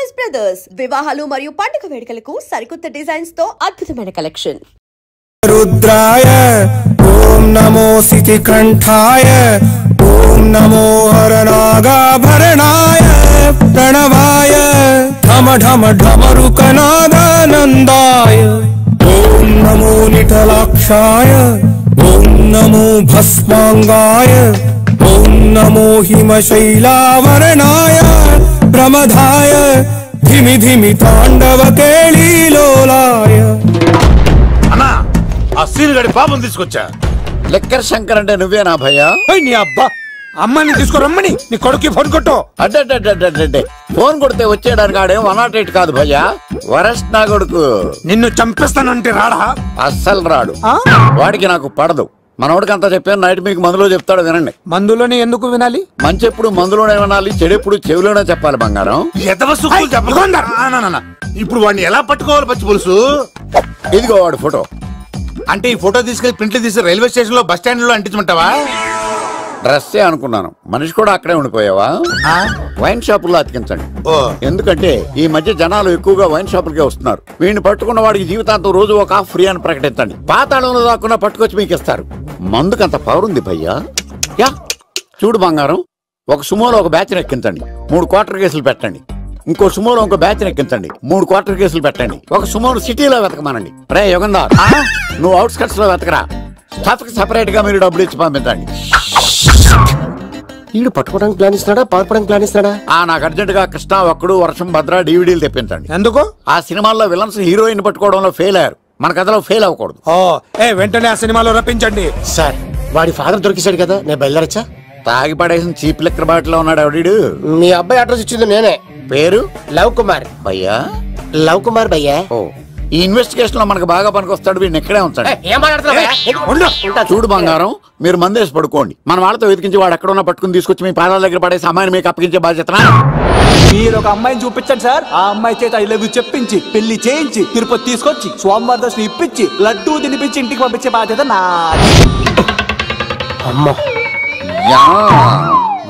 Choice brothers వివాహాలు మరియు పండుగ వేడుకలకు సరికొత్త డిజైన్స్ తో అద్భుతమైన కలెక్షన్. रुद्राय ओम नमो सितिकंठाय ओम नमो हरनागाभरणाय प्रणवाय ढम ढम ढमरुकनादानन्दाय ओम नमो निटलाक्षाय ओम नमो भस्मांगाय ओम नमो हिमशैलावरणाय प्रमदाय धिमि धिमि तांडव केळीलोलाय. ఆ సీన్ గడి పాపం తీసుకొచ్చా. లెక్కర్ శంకర్ అంటే నువ్వేనా భయ్యా? నీ అబ్బా అమ్మని తీసుకురమ్మని నీ కొడుకు ఫోన్ కొట్టు. అడ్డే ఫోన్ కొడితే వచ్చేయడానికి ఆడేం 108 కాదు భయ్యా, వరస్ట్ నా కొడుకు. నిన్ను చంపేస్తానంటే రాడా? అస్సలు రాడు, వాడికి నాకు పడదు. మనోడికి అంతా చెప్పాను, నైట్ మీకు మందులో చెప్తాడు వినండి. మందులోనే ఎందుకు వినాలి? మంచి ఎప్పుడు మందులోనే వినాలి, చెడు ఎప్పుడు చెవిలోనే చెప్పాలి బంగారం. ఇప్పుడు వాడిని ఎలా పట్టుకోవాలి పచ్చి పులుసు? ఇదిగో వాడు ఫోటో. అంటే ఈ ఫోటో తీసుకెళ్లి ప్రింట్లు తీసి రైల్వే స్టేషన్ లో బస్ స్టాండ్ లో అంటించమంటావా? డ్రెస్సే అనుకున్నాను, మనిషి కూడా అక్కడే ఉండిపోయావా? వైన్ షాపుల్లో అతికించండి. ఎందుకంటే ఈ మధ్య జనాలు ఎక్కువగా వైన్ షాపులకే వస్తున్నారు. వీడిని పట్టుకున్న వాడికి జీవితాంతం రోజు ఒక ఆఫ్ ఫ్రీ అని ప్రకటించండి. పాతాళంలో దాక్కున్నా పట్టుకొచ్చి మీకు ఇస్తారు. మందుకంత పవర్ ఉంది భయ్యా. యా చూడు బంగారం, ఒక సుమోలో ఒక బ్యాచ్ ఎక్కించండి, 3 క్వార్టర్ కేసులు పెట్టండి. ఇంకో సుమోలో ఇంకో బ్యాచ్ ఎక్కించండి, 3 క్వార్టర్ కేసులు పెట్టండి. ఒక సుమోను సిటీలో వెతకమానండి. రే యుగంధర్, నువ్వు అవుట్స్కట్స్ లో వెతకరా. స్టాఫ్ కి సెపరేట్ గా మీరు డబ్బులు ఇచ్చి పంపించండి. వీడు పట్టుకోవడానికి ప్లాన్ ఇస్తున్నాడా, పాల్పడానికి ప్లాన్ ఇస్తున్నాడా? నాకు అర్జెంట్ గా కృష్ణ, ఒక్కడు, వర్షం, భద్ర డివిడీలు తెప్పించండి. ఎందుకు? ఆ సినిమాల్లో విలన్స్ హీరోయిన్ పట్టుకోవడంలో ఫెయిల్ అయ్యారు, మన కథలో ఫెయిల్ అవ్వకూడదు. వెంటనే ఆ సినిమాలో రప్పించండి. సార్ వాడి ఫాదర్ దొరికేశాడు కదా, నేను బయలుదేరచ్చా? తాగి పడేసిన చీప్ లెక్కర్ బాటిలో ఉన్నాడు ఎవడీడు? మీ అబ్బాయి అడ్రస్ ఇచ్చింది నేనే. పేరు? లవ్ కుమార్ భయ్యా. లవ్ కుమార్ భయ్యా. ఈ ఇన్వెస్టిగేషన్ లో మనకు బాగా పనికొస్తాడు, వీడిని ఎక్కడే ఉంచండి. చూడు బంగారం, మీరు మందేసి పడుకోండి. మన వాళ్ళతో వెతికించి వాడు ఎక్కడ ఉన్నా పట్టుకుని తీసుకొచ్చి మీ పాదాల దగ్గర పడేసి అమ్మాయిని మీకు అప్పగించే బాధ్యత. మీరు ఒక అమ్మాయిని చూపించండి సార్. ఆ అమ్మాయి చేత ఐ లవ్ యూ చెప్పించి పెళ్లి చేయించి తిరుపతి తీసుకొచ్చి స్వామివారి దర్శనం ఇప్పించి లడ్డూ తినిపించి ఇంటికి పంపించే బాధ్యత నాది. అమ్మా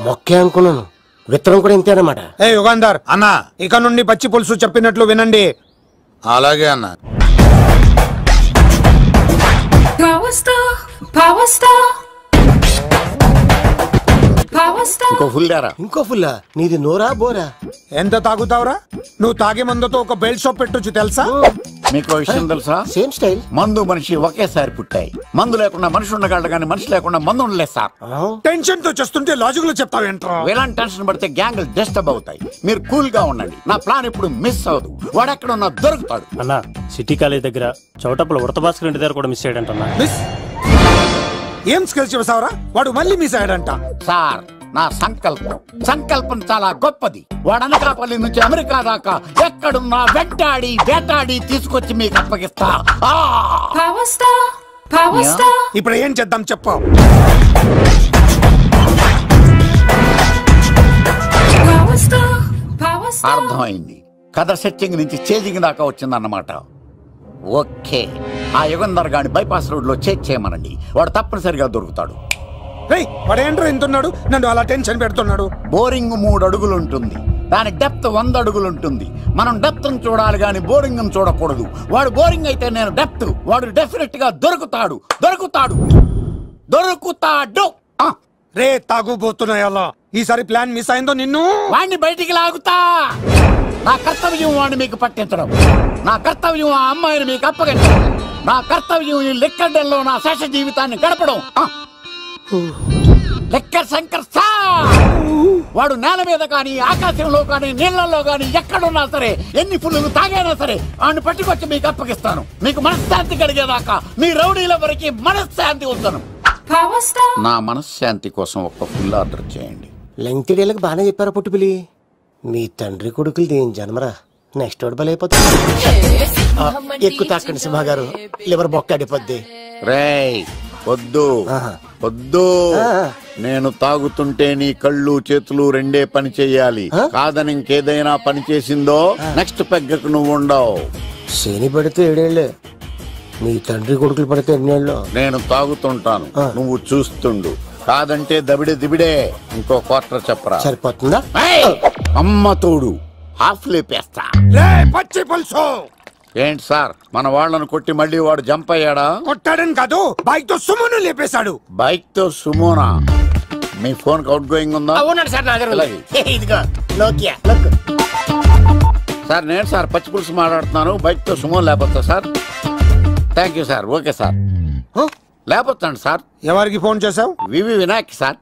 మొక్కే అనుకున్నాను, విత్తనం కూడా ఇంతేనమాట. యుగంధర్ అన్న, ఇక నుండి పచ్చి పులుసు చెప్పినట్లు వినండి. అలాగే అన్న. ఇంకో ఫుల్ దారా? ఇంకో ఫుల్లా? నీది నోరా బోరా? ఎంత తాగుతావురా? నువ్వు తాగే మందుతో ఒక బెల్ట్ షాప్ పెట్టొచ్చు తెలుసా? మీకు విషయం తెలుసా? Same style. మందు మనిషి ఒకేసారి పుట్టాయి. మందు లేకుండా మనిషి ఉండగలడు కానీ మనిషి లేకుండా మందు ఉండలేదు సార్. టెన్షన్ తో చేస్తుంటే లాజిక్ లో చెప్తావేంట్రా? ఎలాంటి టెన్షన్ పడితే గ్యాంగ్లు డిస్టర్బ్ అవుతాయి. మీరు కూల్ గా ఉండండి, నా ప్లాన్ ఇప్పుడు మిస్ అవ్వదు. వాడు ఎక్కడ ఉన్నా దొరుకుతాడు. అన్న సిటీ కాలేజ్ దగ్గర చౌటప్పుల ఉడత భాస్కర్ ఇంటి దగ్గర కూడా మిస్ అయ్యాడంటన్నా. ఏం స్కిల్స్ చూసావరా? వాడు మళ్ళీ మిస్ అయ్యాడంట. సార్ నా సంకల్పం చాలా గొప్పది. వాడు అనకాపల్లి నుంచి అమెరికా దాకా ఎక్కడున్నా వెంటాడి వేటాడి తీసుకొచ్చి మీకు అప్పగిస్తా. ఇప్పుడు ఏం చేద్దాం చెప్పు. అర్థమైంది, కథ సెట్టింగ్ నుంచి చేజింగ్ దాకా వచ్చిందన్నమాట. ఓకే, ఆ యుగంధర్ గాని బైపాస్ రోడ్ లో చేజ్ చేయమనండి, వాడు తప్పనిసరిగా దొరుకుతాడు. వాడేంట్రో ఎంతున్నాడు, నన్ను అలా టెన్షన్ పెడుతున్నాడు. బోరింగ్ 3 అడుగులు ఉంటుంది, దాని డెప్త్ 100 అడుగులు ఉంటుంది. మనం డెప్త్ చూడాలి గాని బోరింగ్ చూడకూడదు. వాడు బోరింగ్ అయితే నేను డెప్త్. వాడు డెఫినెట్ గా దొరుకుతాడు. రే తాగుబోతున్నాయా? ఈసారి ప్లాన్ మిస్ అయిందో నిన్ను వాడిని బయటికి లాగుతా. నా కర్తవ్యం వాడిని మీకు పట్టించడం, నా కర్తవ్యం ఆ అమ్మాయిని మీకు అప్పగించడం, నా కర్తవ్యం ఈ లెక్కడ్డల్లో నా శేష జీవితాన్ని గడపడం. లెక్కర్ శంకర్ సార్, వాడు నేల మీద కానీ ఆకాశంలో కానీ నీళ్లలో కానీ ఎక్కడున్నా సరే, ఎన్ని ఫుల్లు తాగైనా సరే వాడిని పట్టుకొచ్చి మీకు అప్పగిస్తాను. మీకు మనశ్శాంతి కలిగేదాకా మీ రౌడీలెవరికి మనశ్శాంతి వద్దను. నా మనశ్శాంతి కోసం ఒక్క ఫుల్ ఆర్డర్ చేయండి. లెంగ్తీడేళ్ళకి బాగానే చెప్పారా పుట్టుపిలి? మీ తండ్రి కొడుకులు దేని జన్మరా, నెక్స్ట్ ఓడి బలైపోతుంది. ఎక్కువ తాకండి సింహ గారు, లివర్ బొక్క అడిపోద్ది. రేయ్ వద్దు వద్దు, నేను తాగుతుంటే నీ కళ్ళు చేతులు రెండే పని చెయ్యాలి. కాదని ఇంకేదైనా పని చేసిందో నెక్స్ట్ పెగ్గకు నువ్వు ఉండవు. శని పడితే 7 ఏళ్ళే, మీ తండ్రి కొడుకులు పడితే 8 ఏళ్ళు. నేను తాగుతుంటాను, నువ్వు చూస్తుండు. కాదంటే దబిడే దిబిడే. ఇంకో క్వార్టర్ చెప్పరా? సరిపోతుందా? అమ్మ తోడు, హాఫ్ లేపేస్తా. రే పచ్చి పులుసు, ఏంటి సార్ మన వాళ్ళను కొట్టి మళ్ళీ వాడు జంప్ అయ్యాడా? కొట్టాడని కాదు, బైక్ తో సుమ్మును లేపేశాడు. బైక్ తో సుమోనా? మీ ఫోన్ అవుట్ గోయింగ్ ఉందా? అవునండి సార్, నా దగ్గర అలాగే. ఇదిగో నోకియా లుక్. సార్ నేను సార్ పచ్చి పులుసు మాట్లాడుతున్నాను. బైక్ తో సుమో లేకపోతా sir? Thank you sir. Okay sir, లేకపోతాను సార్. ఎవరికి ఫోన్ చేసావు? వివి వినాయక్ సార్.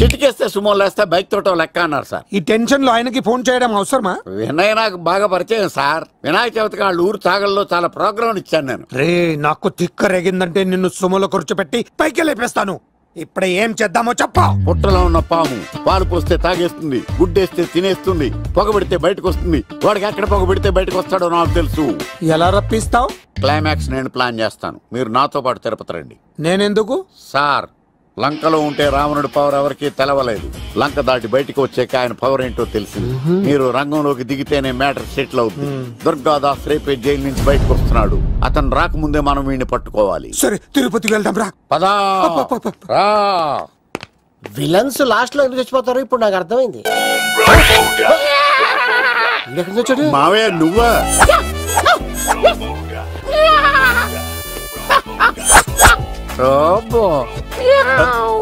చిటికేస్తే సుమో లేస్తే బైక్ తోటో లెక్క అన్నారు సార్. ఈ టెన్షన్ లో ఆయనకి ఫోన్ చేయడం అవసరమా? వినయ్ నాకు బాగా పరిచయం సార్. వినాయక చవితికి వాళ్ళ ఊరు చాగల్లో చాలా ప్రోగ్రాం ఇచ్చాను నేను. రే నాకు తిక్క రేగిందంటే నిన్ను సుమోలో కూర్చోపెట్టి పైకి లేపేస్తాను. ఇప్పుడే ఏం చేద్దామో చెప్పా. పుట్టలో ఉన్న పాము పాలు పోస్తే తాగేస్తుంది, గుడ్డేస్తే తినేస్తుంది, పొగబెడితే బయటకు వస్తుంది. వాడికి ఎక్కడ పొగబెడితే బయటకు వస్తాడో నాకు తెలుసు. ఎలా రప్పిస్తావు? క్లైమాక్స్ నేను ప్లాన్ చేస్తాను, మీరు నాతో పాటు తిరుపతి రండి. నేనెందుకు? సార్ లంకలో ఉంటే రావణుడి పవర్ ఎవరికి తెలవలేదు. లంక దాటి బయటికి వచ్చాక ఆయన పవర్ ఏంటో తెలిసింది. మీరు రంగంలోకి దిగితేనే మ్యాటర్ సెటిల్ అవుతుంది. దుర్గాదాస్ రేపే జైలు నుంచి బయటకు వస్తున్నాడు. అతను రాకముందే మనం వీడిని పట్టుకోవాలి. సరే తిరుపతికి వెళ్దాం రా. పదా రా. విలన్స్ లాస్ట్ లో ఎందుకు చచ్చిపోతారు ఇప్పుడు నాకు అర్థమైంది. ఎక్కడి నుంచి వచ్చాడు? మావయ్య నువ్వా?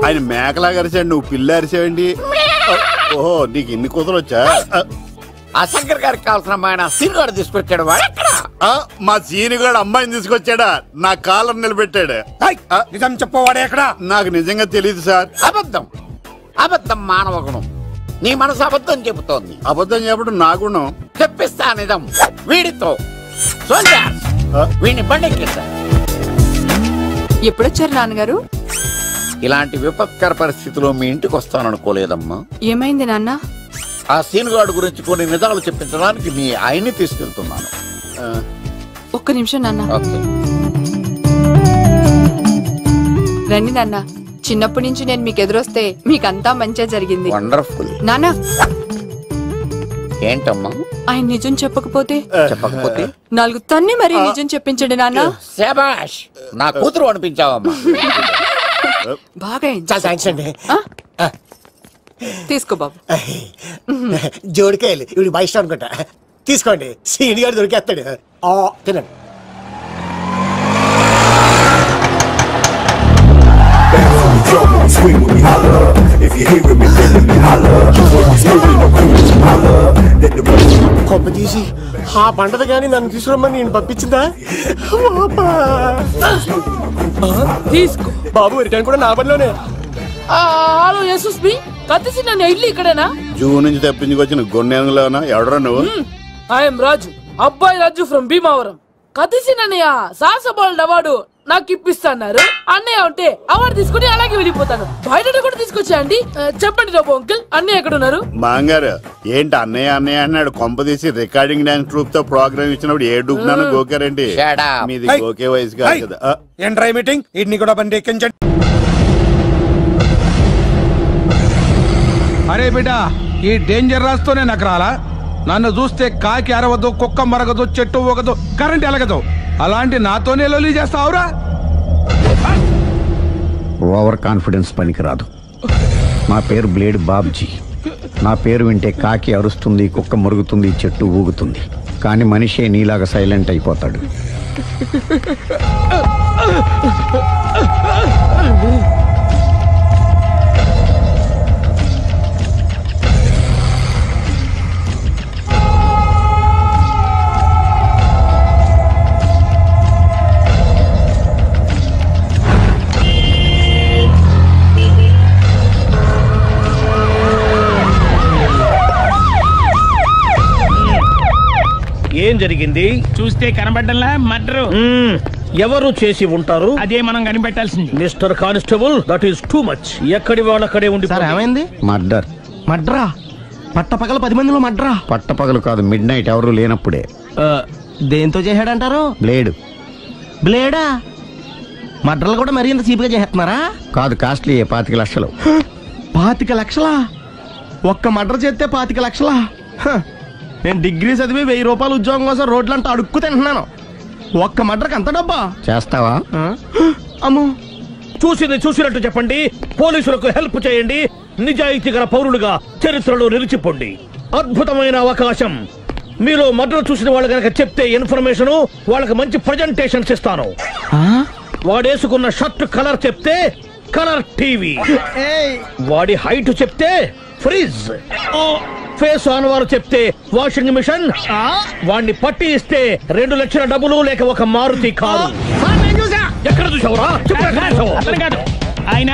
ఆయన మేకలా అరిచాడు, నువ్వు పిల్ల అరిచావండి. ఓహో నీకు ఇన్ని కుదరొచ్చా? ఆ శంకర్ గారికి కావాల్సిన అమ్మాయి సీనుగాడు తీసుకొచ్చాడు. వాడెక్కడ? మా సీనుగాడు అమ్మాయిని తీసుకొచ్చాడా? నా కాలర్ నిలబెట్టాడు. నిజం చెప్పవాడే ఎక్కడ? నాకు నిజంగా తెలియదు సార్. అబద్ధం, అబద్ధం మానవ గుణం. నీ మనసు అబద్ధం చెబుతోంది. అబద్ధం చెప్పడం నా గుణం. తెప్పిస్తా నిజం వీడితో. వీడిని బండెక్కిస్తా. ఎప్పుడొచ్చారు నాన్నగారు? ఇలాంటి విపత్కర పరిస్థితిలో మీ ఇంటికి వస్తాననుకోలేదమ్మా. ఏమైంది నాన్న? ఆ సీనుగాడు గురించి కొన్ని నిజాలు చెప్పించడానికి మీ ఆయన్ని తీసుకెళ్తున్నాను. ఒక్క నిమిషం నాన్న. ఓకే. రండి నాన్న. చిన్నప్పటి నుంచి నేను మీకు ఎదురొస్తే మీకంతా మంచిగా జరిగింది. వండర్ఫుల్. నాన్న ఏంటమ్మా? ఆయన నిజం చెప్పకపోతే చెప్పకపోతే 4 తన్ని మరి నిజం చెప్పించండి నాన్న. శభాష్, నా కూతురు అనిపించావమ్మా. బాగా చాలా థ్యాంక్స్ అండి. తీసుకో బాబు. జోడికాయలు ఇవి బాగా ఇష్టం అనుకుంటా. తీసుకోండి, సీని గారు దొరికేస్తాడు. తినండి. కొబ్బ తీసి ఆ పంటది కానీ నన్ను తీసుకురమ్మని నేను పంపించిందా? తీసుకో బాబు రిటర్న్ కూడా నా పనిలోనే. హలో యశస్వి, కత్తిసి నన్ను ఇల్లు ఇక్కడేనా? జూ నుంచి తప్పించుకొచ్చిన గొన్నెంగులోనా? ఎవడరా నువ్వు? ఐఎమ్ రాజు, అబ్బాయి రాజు ఫ్రమ్ భీమావరం. కత్తిసి నన్నయ్య సాహసబాలుడు అవార్డు నాకు ఇప్పిస్తాన్నారు. అన్నయ్య ఉంటే అవార్డు తీసుకుని అలాగే వెళ్ళిపోతాను. బయట కూడా తీసుకొచ్చా అండి. చెప్పండి రాబు అంకుల్, అన్నయ్య ఎక్కడ ఉన్నారు? మాంగారు ఏంటి అన్నయ్య అన్నయ్య అన్నాడు? కొంప తీసి రికార్డింగ్ డాన్స్ ట్రూప్ తో ప్రోగ్రామ్ ఇచ్చినప్పుడు ఏ డూబ్నాను గోకారండి. మీది గోకే వయసు కాదు కదా. ఏంట్రై మీటింగ్? ఇడ్ని కూడా బండి ఎక్కించండి. అరే బిడ్డ, ఈ డేంజర్ రాస్తూనే నాకు రాలా? నన్ను చూస్తే కాకి అరవదు, కుక్క మరగదు, చెట్టు ఊగదు, కరెంట్ ఎలగదు. అలాంటి నాతోనే లొల్లి చేస్తావురా? ఓవర్ కాన్ఫిడెన్స్ పనికిరాదు. నా పేరు బ్లేడ్ బాబ్జీ. నా పేరు వింటే కాకి అరుస్తుంది, కుక్క మురుగుతుంది, చెట్టు ఊగుతుంది. కానీ మనిషే నీలాగా సైలెంట్ అయిపోతాడు. ఏం జరిగింది? చూస్తే కనబడ్డంలా మర్డర్. ఎవరు చేసి ఉంటారు? అదే మనం కనిపెట్టాల్సింది. Mister constable, that is too much. ఎక్కడి వాళ్ళక్కడే ఉండి. ఏమైంది? మర్డర్. మడ్రా? పట్టపగలు 10 మందిలో మడ్రా? పట్టపగలు కాదు, మిడ్ నైట్ ఎవరు లేనప్పుడే. దేంతో చేశాడంటారు? బ్లేడ్. బ్లేడా? మడ్రలు కూడా మరీ ఇంత చీప్గా చేస్తున్నారా? కాదు, కాస్ట్లీ 25 లక్షలు. 25 లక్షలా? ఒక్క మడ్ర చేస్తే 25 లక్షలా? నేను డిగ్రీ చదివి 1000 రూపాయలు ఉద్యోగం కోసం రోడ్లంతా అడుక్కు తింటున్నాను. ఒక్క మడ్రకు అంత డబ్బా? చేస్తావా? అమ్మో, చూసింది చూసినట్టు చెప్పండి. పోలీసులకు హెల్ప్ చేయండి. నిజాయితీ గల పౌరులుగా చరిత్రలో నిలిచిపోండి. అద్భుతమైన అవకాశం. మీలో మర్డర్ చూసిన వాళ్ళు కనుక చెప్తే ఇన్ఫర్మేషన్ వాళ్ళకి మంచి ప్రజెంటేషన్స్ ఇస్తాను. వాడేసుకున్న షర్ట్ కలర్ చెప్తే కలర్ టీవీ, వాడి హైట్ చెప్తే ఫ్రిజ్, ఫేస్ ఆన్ వారు చెప్తే వాషింగ్ మిషన్, వాడిని పట్టి ఇస్తే 2 లక్షల డబ్బులు లేక ఒక మారుతి కారు. ఎక్కడ చూసావురా? ఆయన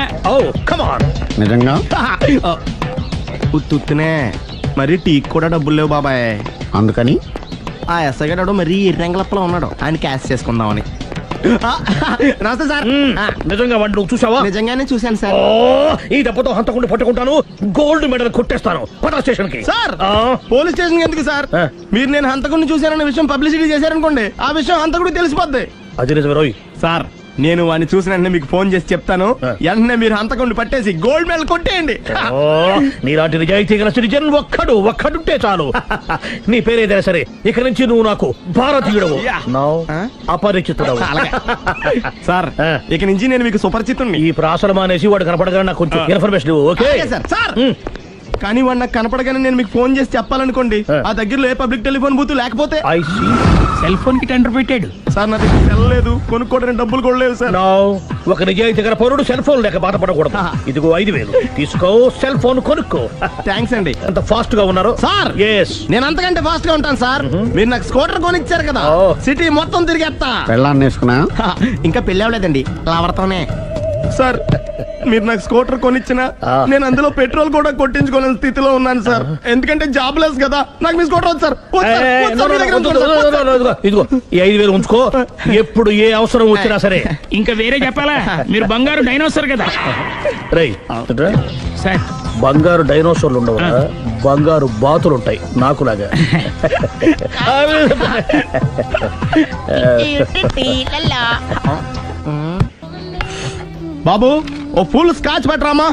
నిజంగా ఉత్తునే మరి టీకి కూడా డబ్బులు లేవు బాబాయ్. అందుకని ఆ ఎస్ఐ గారు మరీ ఎర్రంగలప్పలో ఉన్నాడు, ఆయన క్యాష్ చేసుకుందామని. నమస్తే సార్. నిజంగా వాడు నువ్వు చూసావా? నిజంగానే చూశాను సార్. ఈ దెబ్బతో హంతకుండా పట్టుకుంటాను, గోల్డ్ మెడల్ కొట్టేస్తాను. పటా స్టేషన్ కి. సార్ పోలీస్ స్టేషన్ ఎందుకు సార్? మీరు నేను హంతకుడిని చూశానన్న విషయం పబ్లిసిటీ చేశారనుకోండి, ఆ విషయం హంతకుడికి తెలిసిపోద్ది. అది నిజమే రోయ్. సార్ నేను వాడిని చూసిన వెంటనే మీకు ఫోన్ చేసి చెప్తాను, వెంటనే మీరు హంతకుడిని పట్టేసి గోల్డ్ మెడల్ కొట్టేయండి. నీలాంటి నిజాయితీ గల సిటిజన్ ఒక్కడుంటే చాలు. నీ పేరేదైనా సరే ఇక నుంచి నువ్వు నాకు భారతీయుడవు, అపరిచితుడవు. సార్ ఇక నుంచి నేను మీకు సుపరిచితుడిని. ఈ ప్రాసలు మానేసి వాడు కనపడగా నాకు కొంచెం ఇన్ఫర్మేషన్ ఇవ్వు. Okay sir. కానీ వాడు నాకు కనపడగానే నేను మీకు ఫోన్ చేసి చెప్పాలనుకోండి, ఆ దగ్గరలో ఏ పబ్లిక్ టెలిఫోన్ బూత్ లేకపోతే. సెల్ ఫోన్ కి టెండర్ పెట్టాడు సార్. నా దగ్గర సెల్ లేదు, కొనుక్కోవడానికి డబ్బులు కూడా లేవు సార్. ఒక నిజాయితీ గల పౌరుడు సెల్ ఫోన్ లేక బాధపడకూడదు. ఇదిగో 5,000 తీసుకో, సెల్ ఫోన్ కొనుక్కో. థ్యాంక్స్ అండి. అంత ఫాస్ట్ గా ఉన్నారు సార్. నేను అంతకంటే ఫాస్ట్ గా ఉంటాను సార్. మీరు నాకు స్కూటర్ కొనిచ్చారు కదా, సిటీ మొత్తం తిరిగేస్తా. పెళ్ళాన్ని వేసుకున్నా? ఇంకా పెళ్ళి అవ్వలేదండి, లావర్తోనే. సార్ మీరు నాకు స్కూటర్ కొనిచ్చినా నేను అందులో పెట్రోల్ కూడా కొట్టించుకోలేని స్థితిలో ఉన్నాను సార్. ఎందుకంటే జాబ్ లెస్ కదా, నాకు మీ స్కూటర్ వద్దు సార్. ఇదిగో ఈ 5,000 ఉంచుకో, ఎప్పుడు ఏ అవసరం వచ్చినా సరే. ఇంకా వేరే చెప్పాలా? మీరు బంగారు డైనోసార్ కదా. రై సార్, బంగారు డైనోసార్లు ఉండవు, బంగారు బాతులు ఉంటాయి నాకులాగా. బాబు ఓ ఫుల్ స్కాచ్ పెట్టరామా.